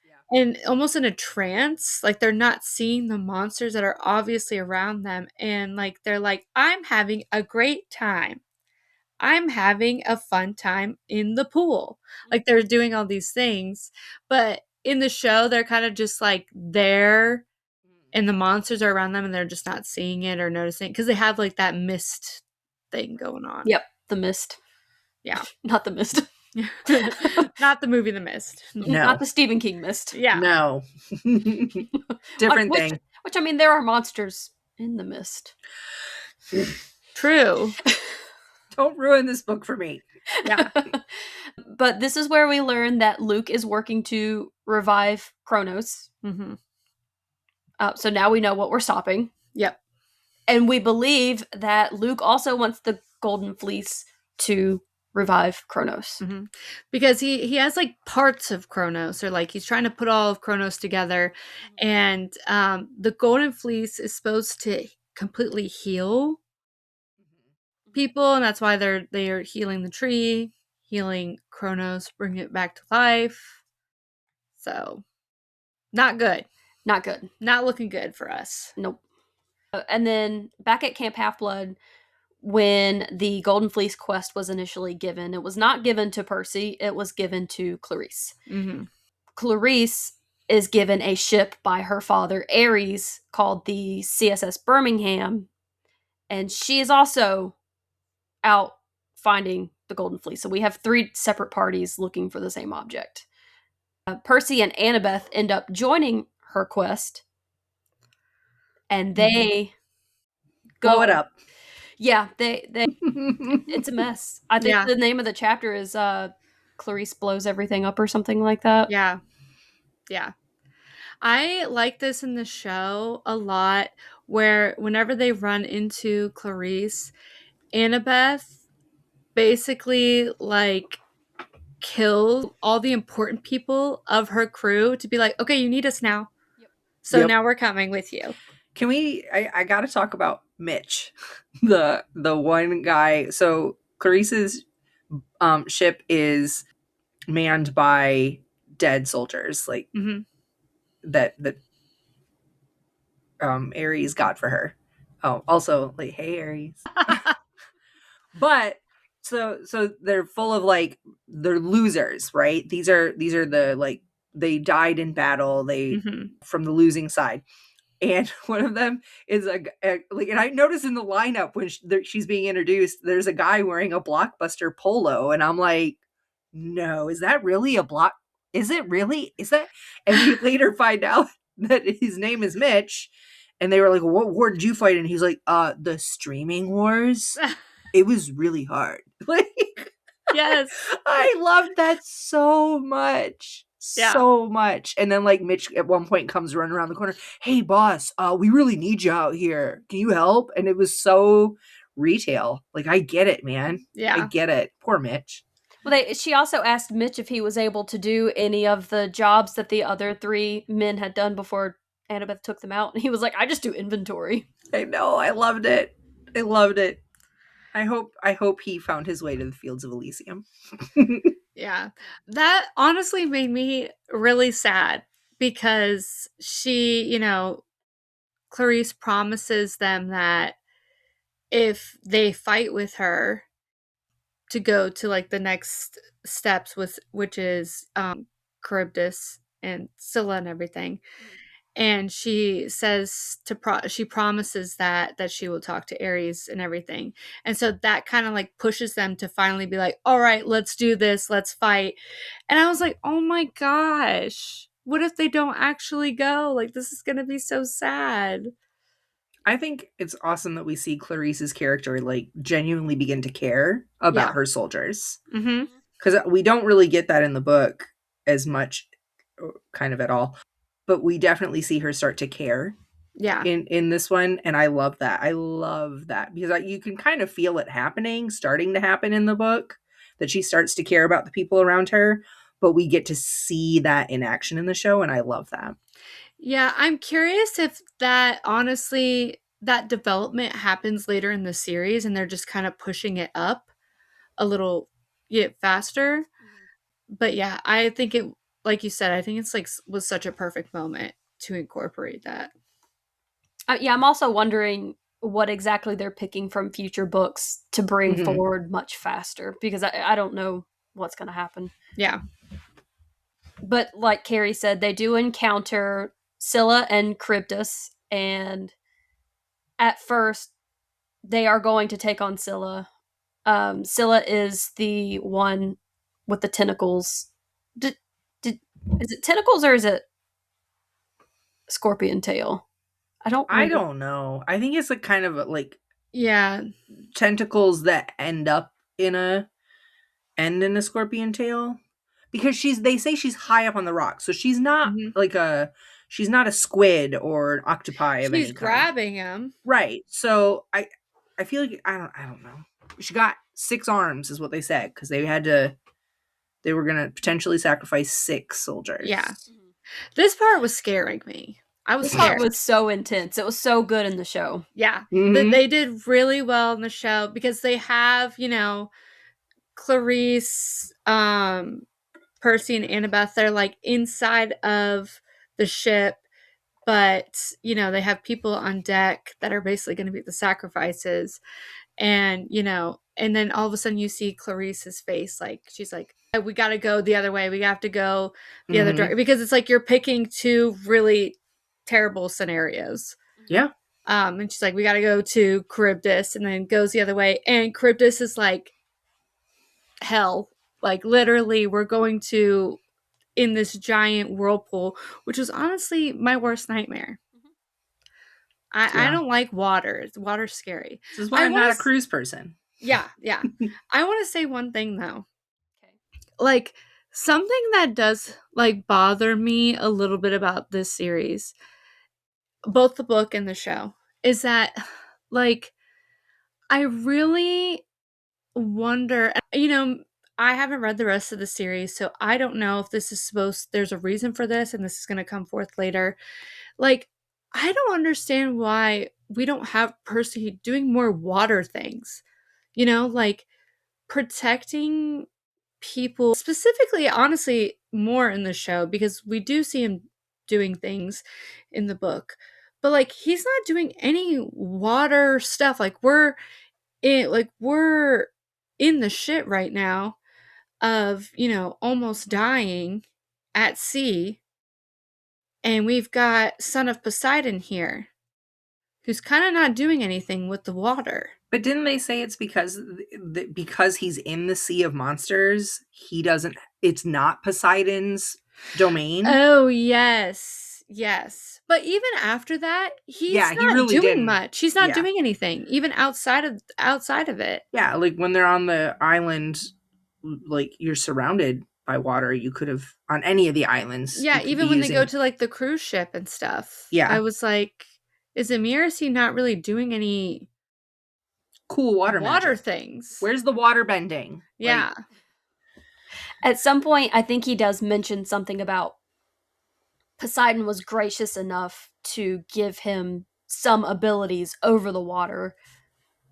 Yeah. And almost in a trance, like they're not seeing the monsters that are obviously around them. And like, they're like, I'm having a great time. I'm having a fun time in the pool. Like they're doing all these things, but in the show, they're kind of just like there and the monsters are around them and they're just not seeing it or noticing because they have like that mist thing going on. Yep. The Mist. Yeah. Not the Mist. Not the movie The Mist. No. Not the Stephen King Mist. Yeah. No. Different thing. Which, I mean, there are monsters in the Mist. True. Don't ruin this book for me. Yeah. But this is where we learn that Luke is working to revive Kronos. Mm-hmm. So now we know what we're stopping. Yep. And we believe that Luke also wants the Golden Fleece to revive Kronos. Mm-hmm. Because he has like parts of Kronos, or like he's trying to put all of Kronos together. And the Golden Fleece is supposed to completely heal people, and that's why they're healing the tree, healing Kronos, bringing it back to life. So, not good. Not good. Not looking good for us. Nope. And then back at Camp Half-Blood, when the Golden Fleece quest was initially given, it was not given to Percy, it was given to Clarice. Mm-hmm. Clarice is given a ship by her father, Ares, called the CSS Birmingham, and she is also out finding the Golden Fleece. So we have 3 separate parties looking for the same object. Percy and Annabeth end up joining her quest, and they go. Blow it up. Yeah, they it's a mess. I think Yeah. the name of the chapter is Clarice blows everything up or something like that. Yeah. Yeah. I like this in the show a lot, where whenever they run into Clarice, Annabeth basically like kills all the important people of her crew to be like, okay, you need us now. Yep. So Yep. now we're coming with you. Can we I gotta talk about Mitch. The one guy. So Clarice's ship is manned by dead soldiers, like Mhm. that Ares got for her. Oh, also like, hey Ares. But so they're full of like, they're losers, right? These are the like, they died in battle, they Mhm. from the losing side. And one of them is like, and I noticed in the lineup when she's being introduced, there's a guy wearing a Blockbuster polo, and I'm like, no, is that really a block? Is it really? Is that? And we later find out that his name is Mitch, and they were like, what war did you fight in? He's like, the streaming wars. It was really hard. Like, Yes. I loved that so much. Yeah. So much. And then like Mitch at one point comes running around the corner. Hey boss, we really need you out here. Can you help? And it was so retail. Like, I get it, man. Yeah. I get it. Poor Mitch. Well, she also asked Mitch if he was able to do any of the jobs that the other 3 men had done before Annabeth took them out. And he was like, I just do inventory. I know. I loved it. I loved it. I hope he found his way to the fields of Elysium. Yeah. That honestly made me really sad, because she, Clarice promises them that if they fight with her to go to like the next steps, with which is Charybdis and Scylla and everything. And she says she promises that she will talk to Ares and everything. And so that kind of like pushes them to finally be like, all right, let's do this, let's fight. And I was like, oh my gosh, what if they don't actually go? Like, this is gonna be so sad. I think it's awesome that we see Clarice's character like genuinely begin to care about her soldiers. Mm-hmm. Because we don't really get that in the book as much, kind of at all. But we definitely see her start to care. Yeah. In this one, and I love that. I love that because you can kind of feel it starting to happen in the book, that she starts to care about the people around her. But we get to see that in action in the show, and I love that. Yeah, I'm curious if that, honestly, that development happens later in the series and they're just kind of pushing it up a little faster. But yeah, I think it, like you said, I think it's like was such a perfect moment to incorporate that. Yeah, I'm also wondering what exactly they're picking from future books to bring forward much faster, because I don't know what's going to happen. Yeah. But like Keri said, they do encounter Scylla and Charybdis, and at first they are going to take on Scylla. Scylla is the one with the tentacles. Is it tentacles or is it scorpion tail? I don't know. I think it's a kind of like Yeah. tentacles that end in a scorpion tail, because they say she's high up on the rock, so she's not like she's not a squid or an octopi of any kind. She's grabbing him. Right. So I feel like I don't know. She got 6 arms is what they said, because they were gonna potentially sacrifice 6 soldiers. Yeah. This part was scaring me. I was scared. This part was so intense. It was so good in the show. Yeah. They did really well in the show, because they have, Clarice, Percy, and Annabeth. They're like inside of the ship, but they have people on deck that are basically going to be the sacrifices. And and then all of a sudden you see Clarice's face, like she's like, we got to go the other way. We have to go the other direction, because it's like you're picking two really terrible scenarios. Yeah. And she's like, we got to go to Charybdis, and then goes the other way. And Charybdis is like hell. Like literally, we're going to in this giant whirlpool, which was honestly my worst nightmare. I don't like water. Water's scary. This is why I'm not a cruise person. Yeah. I want to say one thing though. Okay. Like something that does like bother me a little bit about this series, both the book and the show, is that like I really wonder, I haven't read the rest of the series, so I don't know if this is there's a reason for this and this is going to come forth later. Like, I don't understand why we don't have Percy doing more water things, like protecting people, specifically, honestly, more in the show, because we do see him doing things in the book, but like he's not doing any water stuff. We're in the shit right now of, almost dying at sea. And we've got Son of Poseidon here, who's kind of not doing anything with the water. But didn't they say it's because he's in the Sea of Monsters, it's not Poseidon's domain? Oh, yes. But even after that, he's not really doing much. He's not doing anything, even outside of it. Yeah, like when they're on the island, like you're surrounded by water. You could have on any of the islands. Yeah, even when they go to like the cruise ship and stuff. Yeah. I was like, is he not really doing any cool water things? Where's the water bending? Yeah. At some point, I think he does mention something about Poseidon was gracious enough to give him some abilities over the water,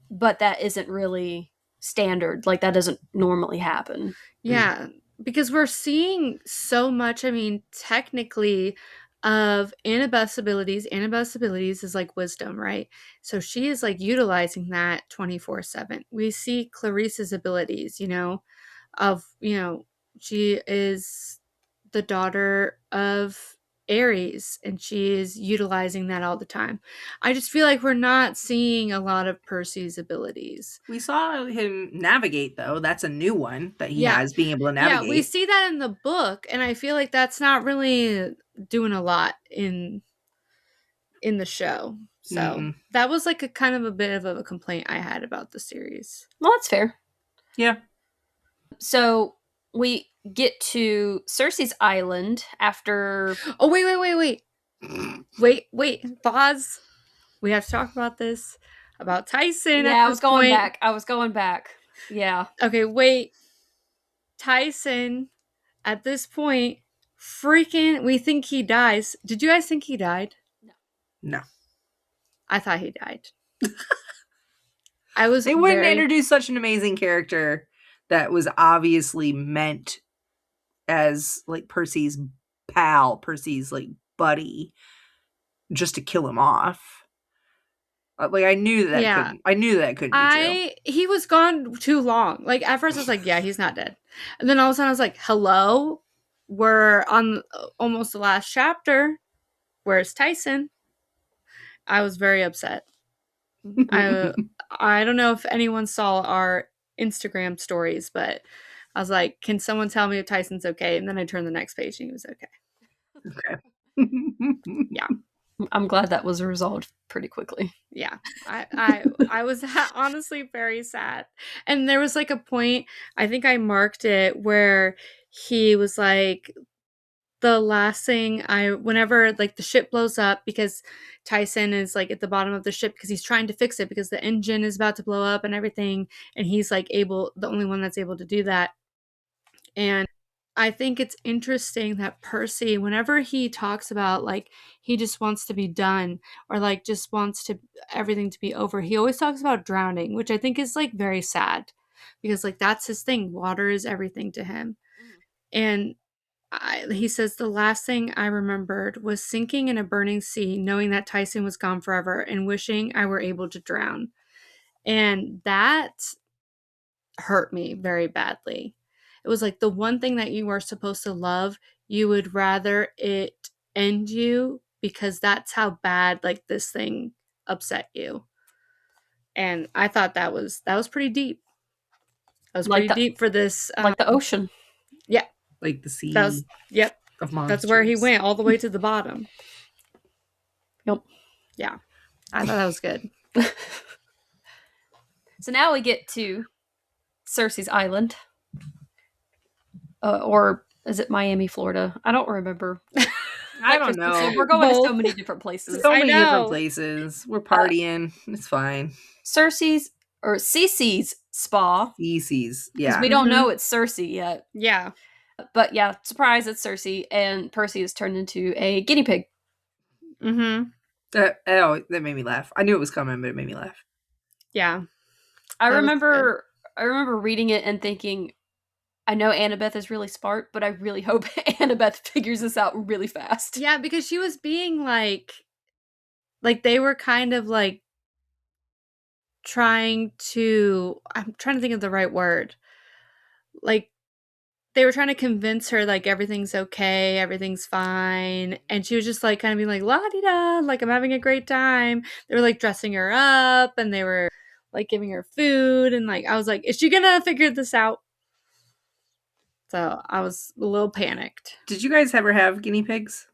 but that isn't really standard. Like, that doesn't normally happen. Yeah, because we're seeing so much, technically, of Annabeth's abilities. Annabeth's abilities is like wisdom, right? So she is like utilizing that 24/7. We see Clarice's abilities, she is the daughter of Ares, and she is utilizing that all the time. I just feel like we're not seeing a lot of Percy's abilities. We saw him navigate, though. That's a new one that he has, being able to navigate. Yeah, we see that in the book, and I feel like that's not really doing a lot in the show. So that was like a kind of a bit of a complaint I had about the series. Well, that's fair. Yeah. So we get to Cersei's island after... Oh, wait. Pause. We have to talk about this. About Tyson. Yeah, I was going back. Yeah. Okay, wait. Tyson, at this point, we think he dies. Did you guys think he died? No. I thought he died. They wouldn't introduce such an amazing character that was obviously meant as like Percy's pal, Percy's like buddy, just to kill him off. Like I knew that couldn't be true. He was gone too long. Like at first I was like, yeah, he's not dead. And then all of a sudden I was like, hello? We're on almost the last chapter. Where's Tyson? I was very upset. I don't know if anyone saw our Instagram stories, but I was like, can someone tell me if Tyson's okay? And then I turned the next page and he was okay. Okay. Yeah. I'm glad that was resolved pretty quickly. Yeah. I was honestly very sad. And there was like a point, I think I marked it, where he was like, the last thing whenever like the ship blows up, because Tyson is like at the bottom of the ship because he's trying to fix it because the engine is about to blow up and everything. And he's like the only one that's able to do that. And I think it's interesting that Percy, whenever he talks about like he just wants to be done or like just wants everything to be over, he always talks about drowning, which I think is like very sad because like that's his thing. Water is everything to him. And he says, the last thing I remembered was sinking in a burning sea, knowing that Tyson was gone forever and wishing I were able to drown. And that hurt me very badly. it was like the one thing that you were supposed to love, you would rather it end you because that's how bad like this thing upset you. And I thought that was pretty deep. That was Like pretty the deep for this. like the ocean. Yeah, Like the sea that was of monsters. That's where he went all the way to the bottom. Yep. Yeah, I thought that was good. So now we get to Cersei's Island. Or is it Miami, Florida? I don't remember. I don't know. We're going to so Both. many different places. So I many know. different places. We're partying. It's fine. Cersei's or Cece's spa. Feces. Because Yeah. we don't know it's Cersei yet. Yeah. But yeah, surprise, it's Cersei, and Percy is turned into a guinea pig. Mm-hmm. That made me laugh. I knew it was coming, but it made me laugh. Yeah. I remember reading it and thinking, I know Annabeth is really smart, but I really hope Annabeth figures this out really fast. Yeah, because she was being like they were kind of like I'm trying to think of the right word. Like they were trying to convince her like everything's okay, everything's fine, and she was just like kind of being like la-di-da, like I'm having a great time. They were like dressing her up and they were like giving her food, and like I was like, is she gonna figure this out? So I was a little panicked. Did you guys ever have guinea pigs?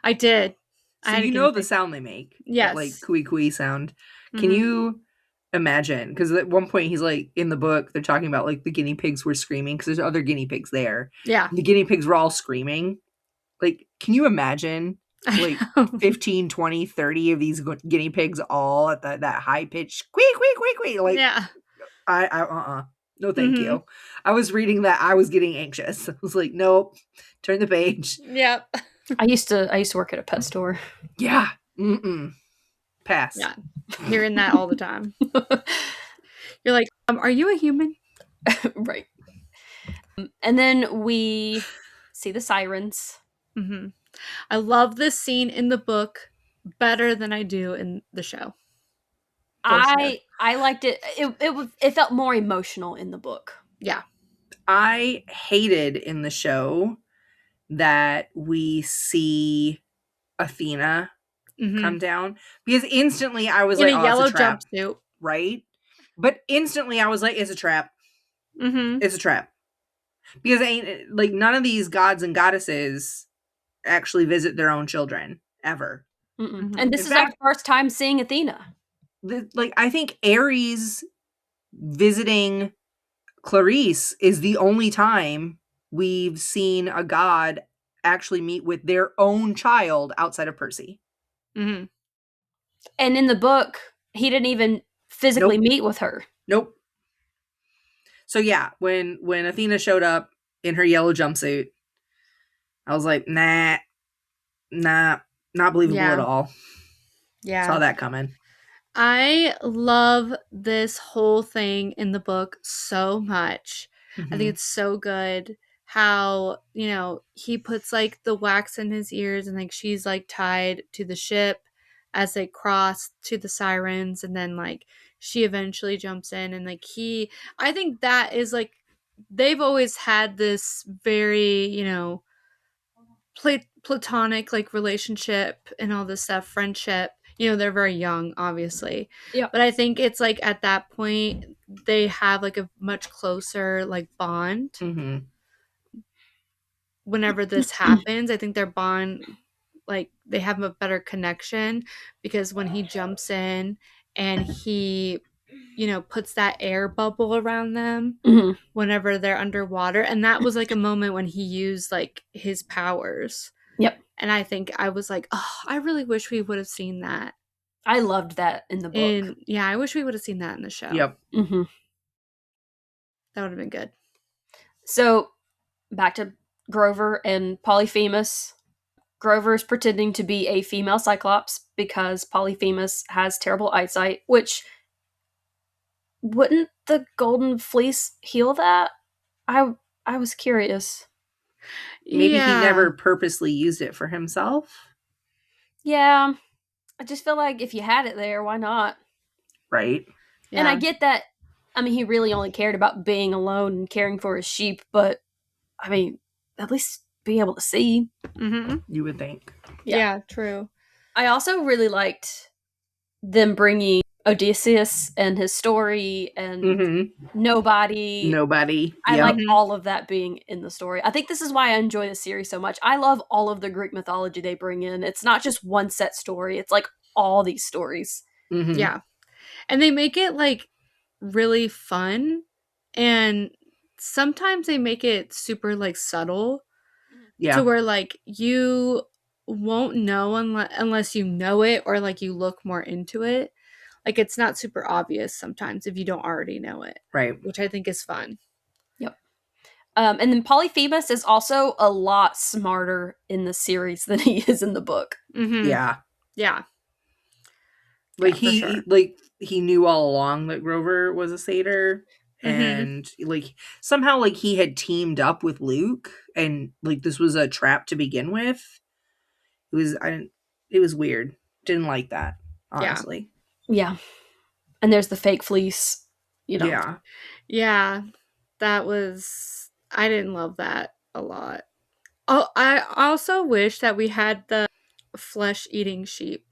I did. So I had a you guinea know the pig. sound they make. Yes. That, like cooey cooey sound. Can Mhm. you imagine? Because at one point he's like, in the book, they're talking about like the guinea pigs were screaming because there's other guinea pigs there. Yeah. And the guinea pigs were all screaming. Like, can you imagine like 15, 20, 30 of these guinea pigs all at that high pitch squeak, squeak, squeak, squeak? Like, yeah. No, thank Mhm. you. I was reading that. I was getting anxious. I was like, nope, turn the page. Yep. I used to work at a pet store. Yeah. Mm-mm. Pass. Yeah. Hearing that all the time. You're like, are you a human? Right. And then we see the sirens. Mm-hmm. I love this scene in the book better than I do in the show. I liked it. It felt more emotional in the book. Yeah. I hated in the show that we see Athena come down because instantly I was in like, a oh, yellow it's a trap, jumpsuit, right? But instantly I was like, it's a trap. Mm-hmm. It's a trap because like none of these gods and goddesses actually visit their own children ever. Mm-mm. And this is our first time seeing Athena. Like I think Ares visiting Clarice is the only time we've seen a god actually meet with their own child outside of Percy. Mm-hmm. And in the book, he didn't even physically meet with her. Nope. So yeah, when Athena showed up in her yellow jumpsuit, I was like, nah, not believable at all. Yeah. Saw that coming. I love this whole thing in the book so much. Mm-hmm. I think it's so good how, he puts like the wax in his ears and like she's like tied to the ship as they cross to the sirens, and then like she eventually jumps in and like I think that is like they've always had this very, platonic like relationship and all this stuff, friendship. They're very young, obviously. Yeah. But I think it's like at that point they have like a much closer like bond. Mm-hmm. Whenever this happens, I think their bond, like they have a better connection because when he jumps in and he, puts that air bubble around them whenever they're underwater. And that was like a moment when he used like his powers. Yep. And I think I was like, oh, I really wish we would have seen that. I loved that in the book. And yeah, I wish we would have seen that in the show. Yep. Mm-hmm. That would have been good. So back to Grover and Polyphemus. Grover's pretending to be a female Cyclops because Polyphemus has terrible eyesight, which wouldn't the golden fleece heal that? I was curious. Maybe he never purposely used it for himself. Yeah. I just feel like if you had it there, why not? Right. Yeah. And I get that I mean, he really only cared about being alone and caring for his sheep, but I mean, at least be able to see. Mm-hmm. You would think. Yeah, true. I also really liked them bringing Odysseus and his story and Nobody. I Yep. like all of that being in the story. I think this is why I enjoy the series so much. I love all of the Greek mythology they bring in. It's not just one set story. It's like all these stories. Yeah. And they make it like really fun, and sometimes they make it super like subtle Yeah. to where like you won't know unless you know it or like you look more into it. Like it's not super obvious sometimes if you don't already know it. Right. Which I think is fun. Yep. And then Polyphemus is also a lot smarter in the series than he is in the book. Mm-hmm. Yeah. Yeah. Like Yeah, for sure. he knew all along that Grover was a satyr. And like somehow like he had teamed up with Luke, and like this was a trap to begin with. It was weird. Didn't like that, honestly. Yeah. And there's the fake fleece, you know. Yeah. Yeah. That was, I didn't love that a lot. Oh, I also wish that we had the flesh-eating sheep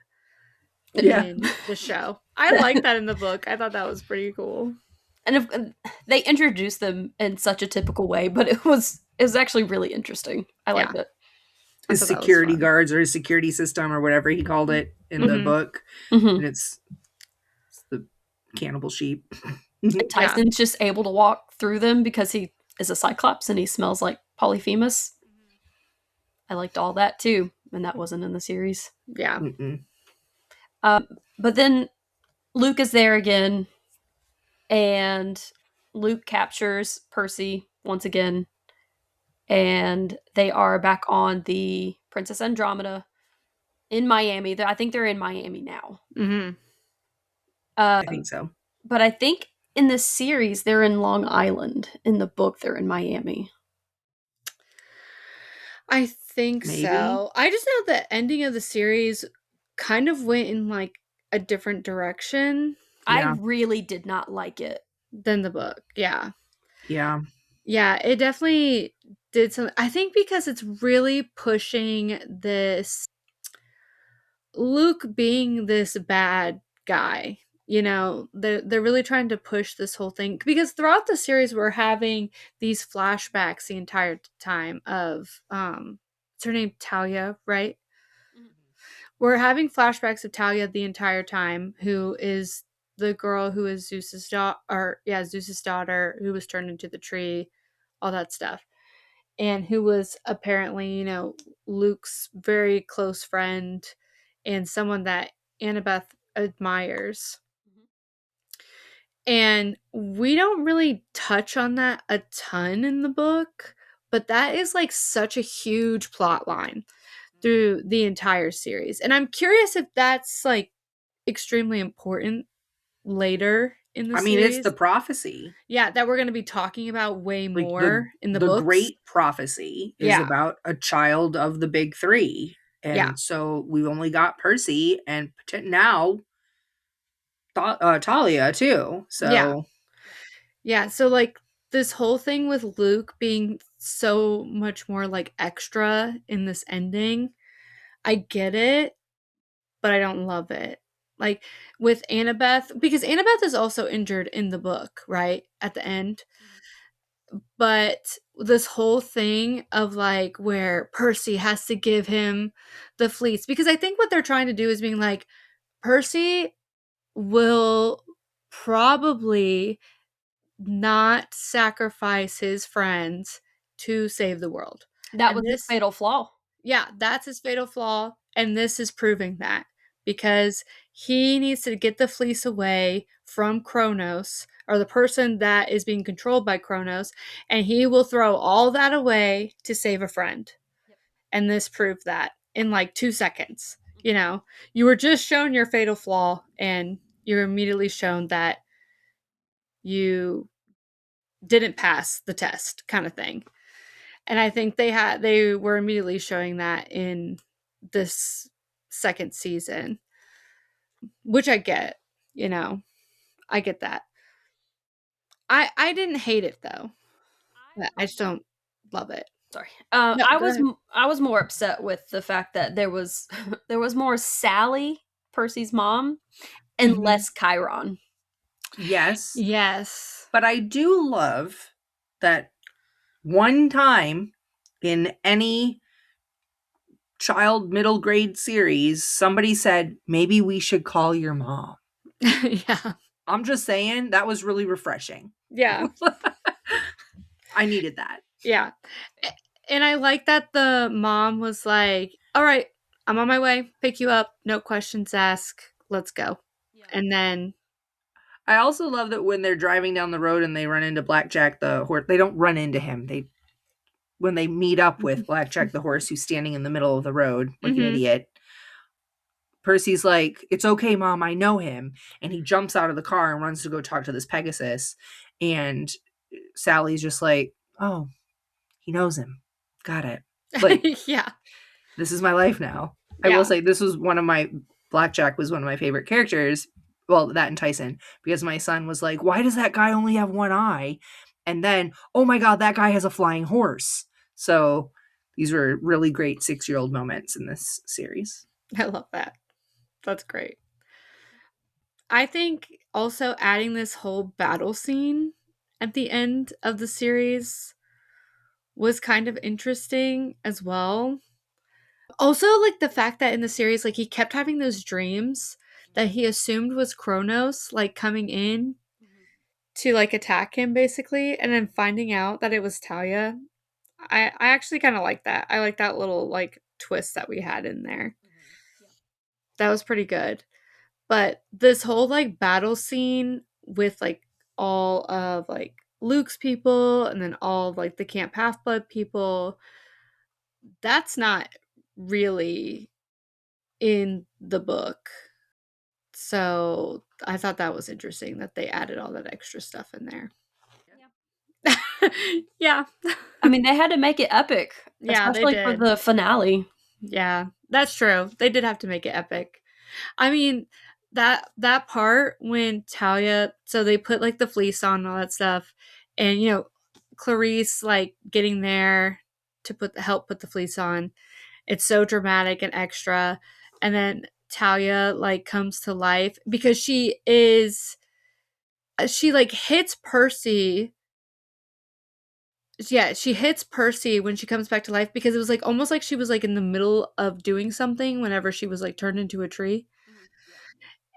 in the show. I like that in the book. I thought that was pretty cool. And if, they introduced them in such a typical way, but it was actually really interesting. I liked it. His security guards or his security system or whatever he called it in the book. And it's the cannibal sheep. And Tyson's just able to walk through them because he is a cyclops and he smells like Polyphemus. I liked all that too, and that wasn't in the series. Yeah. But then Luke is there again, and Luke captures Percy once again, and they are back on the Princess Andromeda in Miami. I think they're in Miami now. I think so. But I think in the series they're in Long Island. In the book they're in Miami. I think so. I just know the ending of the series kind of went in like a different direction. I really did not like it. Than the book. Yeah. Yeah. Yeah, it definitely did something. I think because it's really pushing this Luke being this bad guy. You know, they're really trying to push this whole thing because throughout the series we're having these flashbacks the entire time of it's her name Talia, right? We're having flashbacks of Talia the entire time, who is the girl who is Zeus's daughter, who was turned into the tree, all that stuff. And who was apparently, you know, Luke's very close friend and someone that Annabeth admires. And we don't really touch on that a ton in the book, but that is like such a huge plot line through the entire series. And I'm curious if that's like extremely important later in the series. It's the prophecy. Yeah, that we're going to be talking about way more in the books. The great prophecy is about a child of the big three. And so we've only got Percy and now Talia too. So yeah, so like this whole thing with Luke being so much more like extra in this ending, I get it, but I don't love it. Like with Annabeth, because Annabeth is also injured in the book, right? At the end. But this whole thing of like where Percy has to give him the fleece, because I think what they're trying to do is being like, Percy will probably not sacrifice his friends to save the world. That was his fatal flaw. Yeah, that's his fatal flaw. And this is proving that because he needs to get the fleece away from Kronos, or the person that is being controlled by Kronos, and he will throw all that away to save a friend. Yep. And this proved that in like 2 seconds. You know, you were just shown your fatal flaw and you're immediately shown that you didn't pass the test kind of thing. And I think they were immediately showing that in this second season, which I get, you know, I get that. I didn't hate it though. I just don't love it. Sorry. No, go ahead. I was more upset with the fact that there was there was more Sally, Percy's mom, and Mhm. less Chiron. Yes. Yes. But I do love that one time in any child middle grade series, somebody said, maybe we should call your mom. Yeah. I'm just saying, that was really refreshing. Yeah. I needed that. Yeah. And I like that the mom was like, all right, I'm on my way, pick you up, no questions asked, let's go. Yeah. And then I also love that when they're driving down the road and they run into Blackjack the horse, they don't run into him. When they meet up with Blackjack the horse who's standing in the middle of the road like an idiot, Percy's like, it's okay, Mom, I know him. And he jumps out of the car and runs to go talk to this Pegasus. And Sally's just like, oh, he knows him. Got it. Like, yeah. This is my life now. I Yeah. will say this was Blackjack was one of my favorite characters. Well, that and Tyson, because my son was like, why does that guy only have one eye? And then, oh my God, that guy has a flying horse. So these were really great 6-year-old moments in this series. I love that. That's great. I think also adding this whole battle scene at the end of the series was kind of interesting as well. Also, like the fact that in the series, like he kept having those dreams that he assumed was Kronos, like coming in to like attack him basically, and then finding out that it was Talia. I actually kind of like that. I like that little like twist that we had in there. That was pretty good. But this whole like battle scene with like all of like Luke's people and then all of like the Camp Half-Blood people, that's not really in the book. So I thought that was interesting that they added all that extra stuff in there. Yeah. I mean, they had to make it epic, Yeah, they especially for did. the finale. Yeah, that's true. They did have to make it epic. I mean, that part when Talia, so they put like the fleece on and all that stuff, and you know, Clarice like getting there to help put the fleece on. It's so dramatic and extra. And then Talia like comes to life because she like hits Percy. Yeah, she hits Percy when she comes back to life because it was like almost like she was like in the middle of doing something whenever she was like turned into a tree.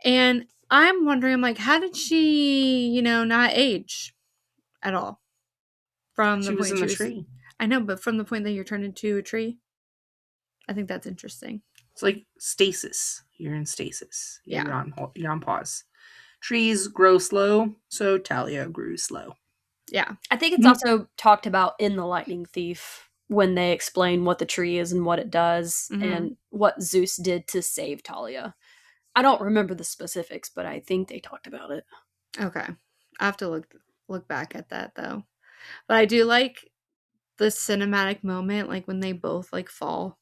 And I'm wondering, I'm like, how did she, you know, not age at all from She the was point in she the was? tree. I know, but from the point that you're turned into a tree, I think that's interesting. It's like stasis. You're in stasis. Yeah. You're on pause. Trees grow slow, so Talia grew slow. Yeah. I think it's also talked about in The Lightning Thief when they explain what the tree is and what it does and what Zeus did to save Talia. I don't remember the specifics, but I think they talked about it. Okay. I have to look back at that though. But I do like the cinematic moment, like when they both like fall.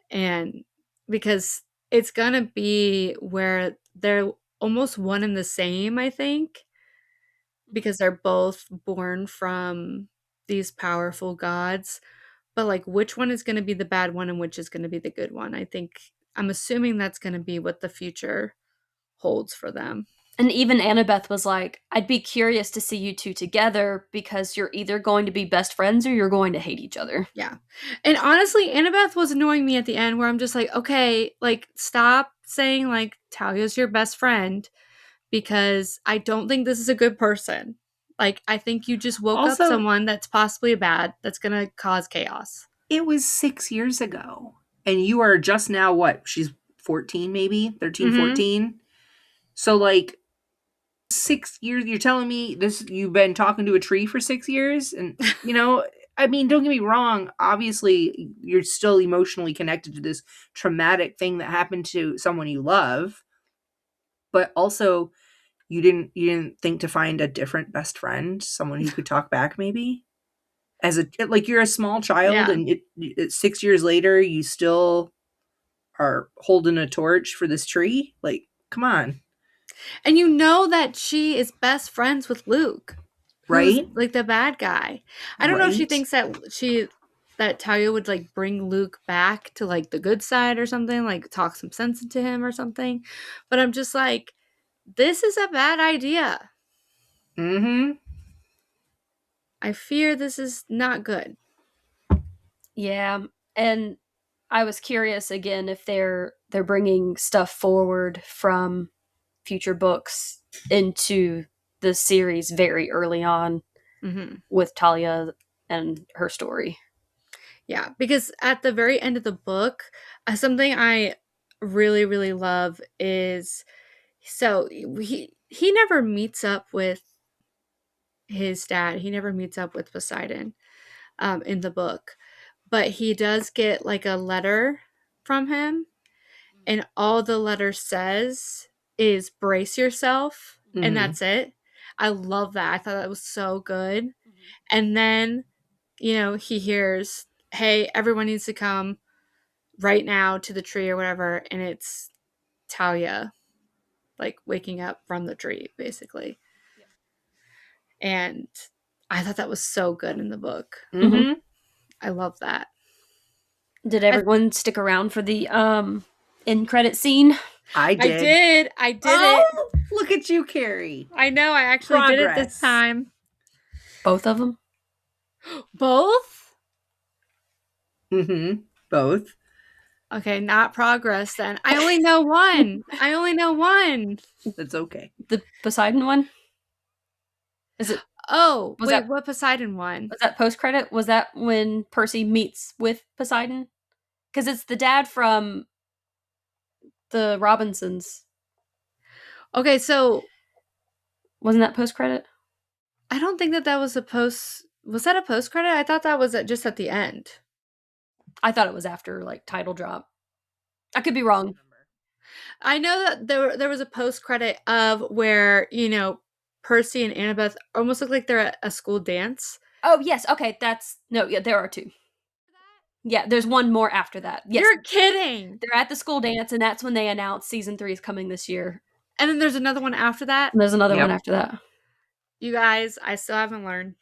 And because it's gonna be where they're almost one and the same, I think, because they're both born from these powerful gods. But like, which one is going to be the bad one and which is going to be the good one? I think I'm assuming that's going to be what the future holds for them. And even Annabeth was like, I'd be curious to see you two together because you're either going to be best friends or you're going to hate each other. Yeah. And honestly, Annabeth was annoying me at the end where I'm just like, okay, like stop saying like Talia's your best friend because I don't think this is a good person. Like, I think you just woke up someone that's possibly bad that's going to cause chaos. It was 6 years ago. And you are just now what? She's 14 maybe? 13, 14? So like 6 years, you're telling me this, you've been talking to a tree for 6 years? And, you know, I mean, don't get me wrong. Obviously, you're still emotionally connected to this traumatic thing that happened to someone you love. But also, you didn't think to find a different best friend, someone who could talk back maybe? As a, like, you're a small child and 6 years later, you still are holding a torch for this tree? Like, come on. And you know that she is best friends with Luke. Who's Right? like the bad guy. I don't know if she Right? thinks that Talia would like bring Luke back to like the good side or something, like talk some sense into him or something. But I'm just like, this is a bad idea. Mm-hmm. I fear this is not good. Yeah, and I was curious again if they're bringing stuff forward from future books into the series very early on Mm-hmm. with Talia and her story. Yeah, because at the very end of the book, something I really really love is so he never meets up with his dad. He never meets up with Poseidon in the book, but he does get like a letter from him, and all the letter says is brace yourself, and Mm-hmm. that's it. I love that. I thought that was so good. And then, he hears, hey, everyone needs to come right now to the tree or whatever, and it's Talia like waking up from the tree basically. And I thought that was so good in the book. Mm-hmm. I love that. Did everyone stick around for the end credit scene? I I did oh, it. Look at you, Keri. I know, I actually did it this time. Both of them? Both? Mm-hmm. Both. Okay, not progress then. I only know one. That's okay. The Poseidon one? Is it? Oh, Was wait, that- what Poseidon one? Was that post credit? Was that when Percy meets with Poseidon? Because it's the dad from the Robinsons. Okay, so Wasn't that post credit? I don't think that was a post. Was that a post credit? I thought that was just at the end. I thought it was after like title drop. I could be wrong. I know that there was a post credit of where Percy and Annabeth almost look like they're at a school dance. Oh yes, okay. There are two. Yeah, there's one more after that. Yes, You're kidding. they're at the school dance, and that's when they announced season 3 is coming this year. And then there's another one after that. And there's another one after that. You guys, I still haven't learned.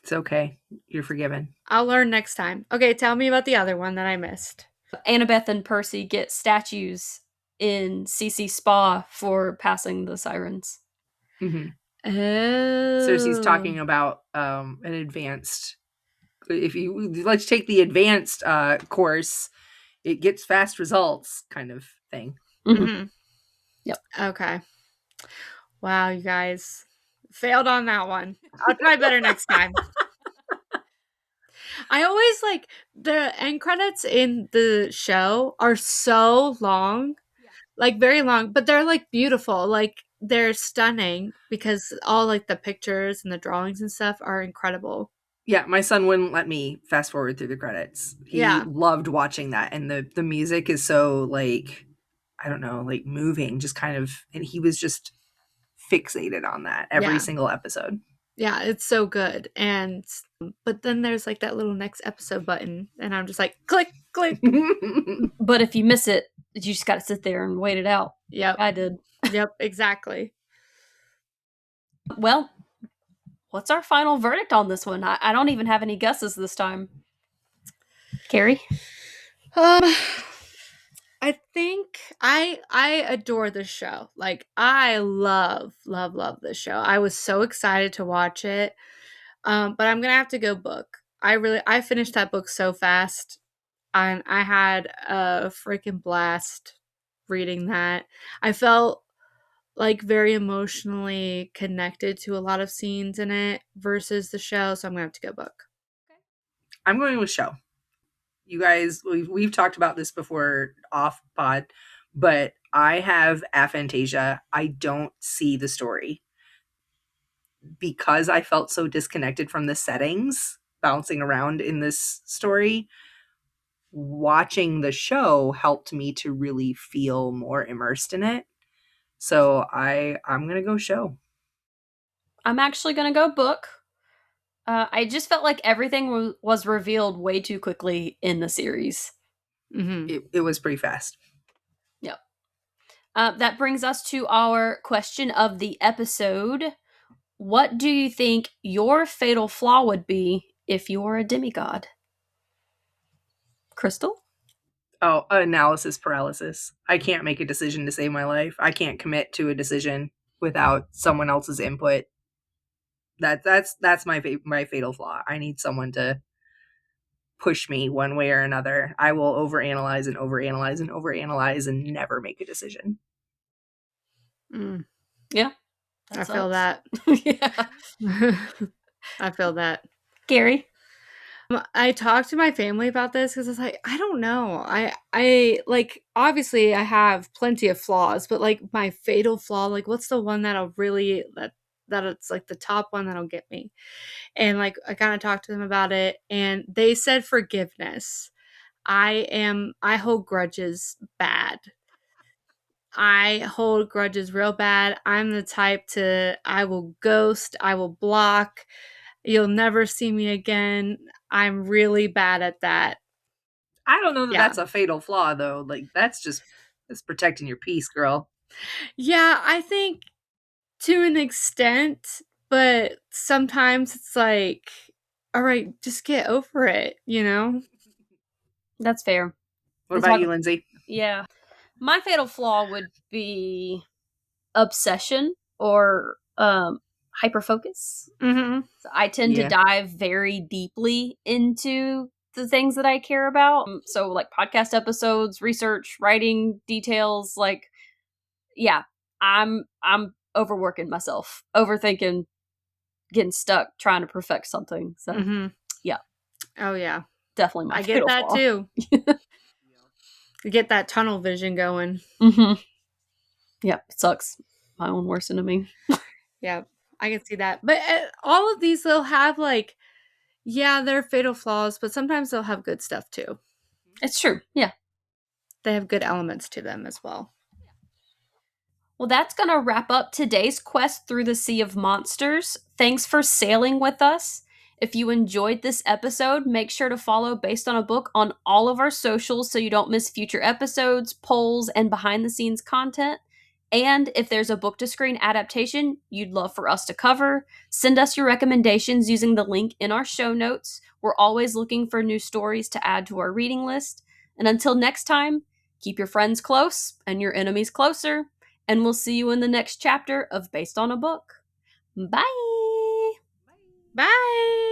It's okay. You're forgiven. I'll learn next time. Okay, tell me about the other one that I missed. Annabeth and Percy get statues in CC Spa for passing the sirens. Mm-hmm. Oh. Cersei's talking about an advanced. Let's take the advanced course, it gets fast results kind of thing. Mm-hmm. Yep. Okay. Wow, you guys failed on that one. I'll try better next time. I always like the end credits in the show are so long, like very long, but they're like beautiful. Like they're stunning because all like the pictures and the drawings and stuff are incredible. Yeah, my son wouldn't let me fast forward through the credits. He loved watching that, and the music is so like, I don't know, like moving, just kind of, and he was just fixated on that every single episode. Yeah, it's so good. And but then there's like that little next episode button, and I'm just like click, click. But if you miss it, you just got to sit there and wait it out. Yep. I did. Yep, exactly. Well, what's our final verdict on this one? I don't even have any guesses this time. Keri? I think I adore this show. Like I love this show. I was so excited to watch it. But I'm gonna have to go book. I finished that book so fast, and I had a freaking blast reading that. I felt like very emotionally connected to a lot of scenes in it versus the show, so I'm gonna have to go book. I'm going with show. You guys, we've talked about this before off pod, but I have aphantasia. I don't see the story because I felt so disconnected from the settings bouncing around in this story. Watching the show helped me to really feel more immersed in it. So I'm going to go show. I'm actually going to go book. I just felt like everything was revealed way too quickly in the series. Mm-hmm. It was pretty fast. Yep. That brings us to our question of the episode. What do you think your fatal flaw would be if you were a demigod? Crystal? Oh, analysis paralysis. I can't make a decision to save my life. I can't commit to a decision without someone else's input. That's my fatal flaw. I need someone to push me one way or another. I will overanalyze and overanalyze and overanalyze and never make a decision. Yeah. I feel that. Yeah. I feel that. Gary? I talked to my family about this because I was like, I don't know. I like, obviously I have plenty of flaws, but like my fatal flaw, like what's the one that'll really, that it's like the top one that'll get me? And like, I kind of talked to them about it and they said forgiveness. I hold grudges bad. I hold grudges real bad. I'm the type I will ghost, I will block. You'll never see me again. I'm really bad at that. I don't know that that's a fatal flaw, though. Like, that's protecting your peace, girl. Yeah, I think to an extent, but sometimes it's like, all right, just get over it, you know? That's fair. What about you, Lindsay? Yeah. My fatal flaw would be obsession or hyperfocus. Mm-hmm. So I tend to dive very deeply into the things that I care about. So like podcast episodes, research, writing details, like yeah, I'm overworking myself, overthinking, getting stuck trying to perfect something. So yeah. Oh yeah. Definitely my fatal flaw. I get that too. You get that tunnel vision going. Mm-hmm. Yep, it sucks. My own worst enemy. Yeah, I can see that. But all of these, they'll have like, yeah, they're fatal flaws, but sometimes they'll have good stuff too. It's true. Yeah. They have good elements to them as well. Well, that's going to wrap up today's quest through the Sea of Monsters. Thanks for sailing with us. If you enjoyed this episode, make sure to follow Based on a Book on all of our socials so you don't miss future episodes, polls, and behind-the-scenes content. And if there's a book-to-screen adaptation you'd love for us to cover, send us your recommendations using the link in our show notes. We're always looking for new stories to add to our reading list. And until next time, keep your friends close and your enemies closer. And we'll see you in the next chapter of Based on a Book. Bye! Bye!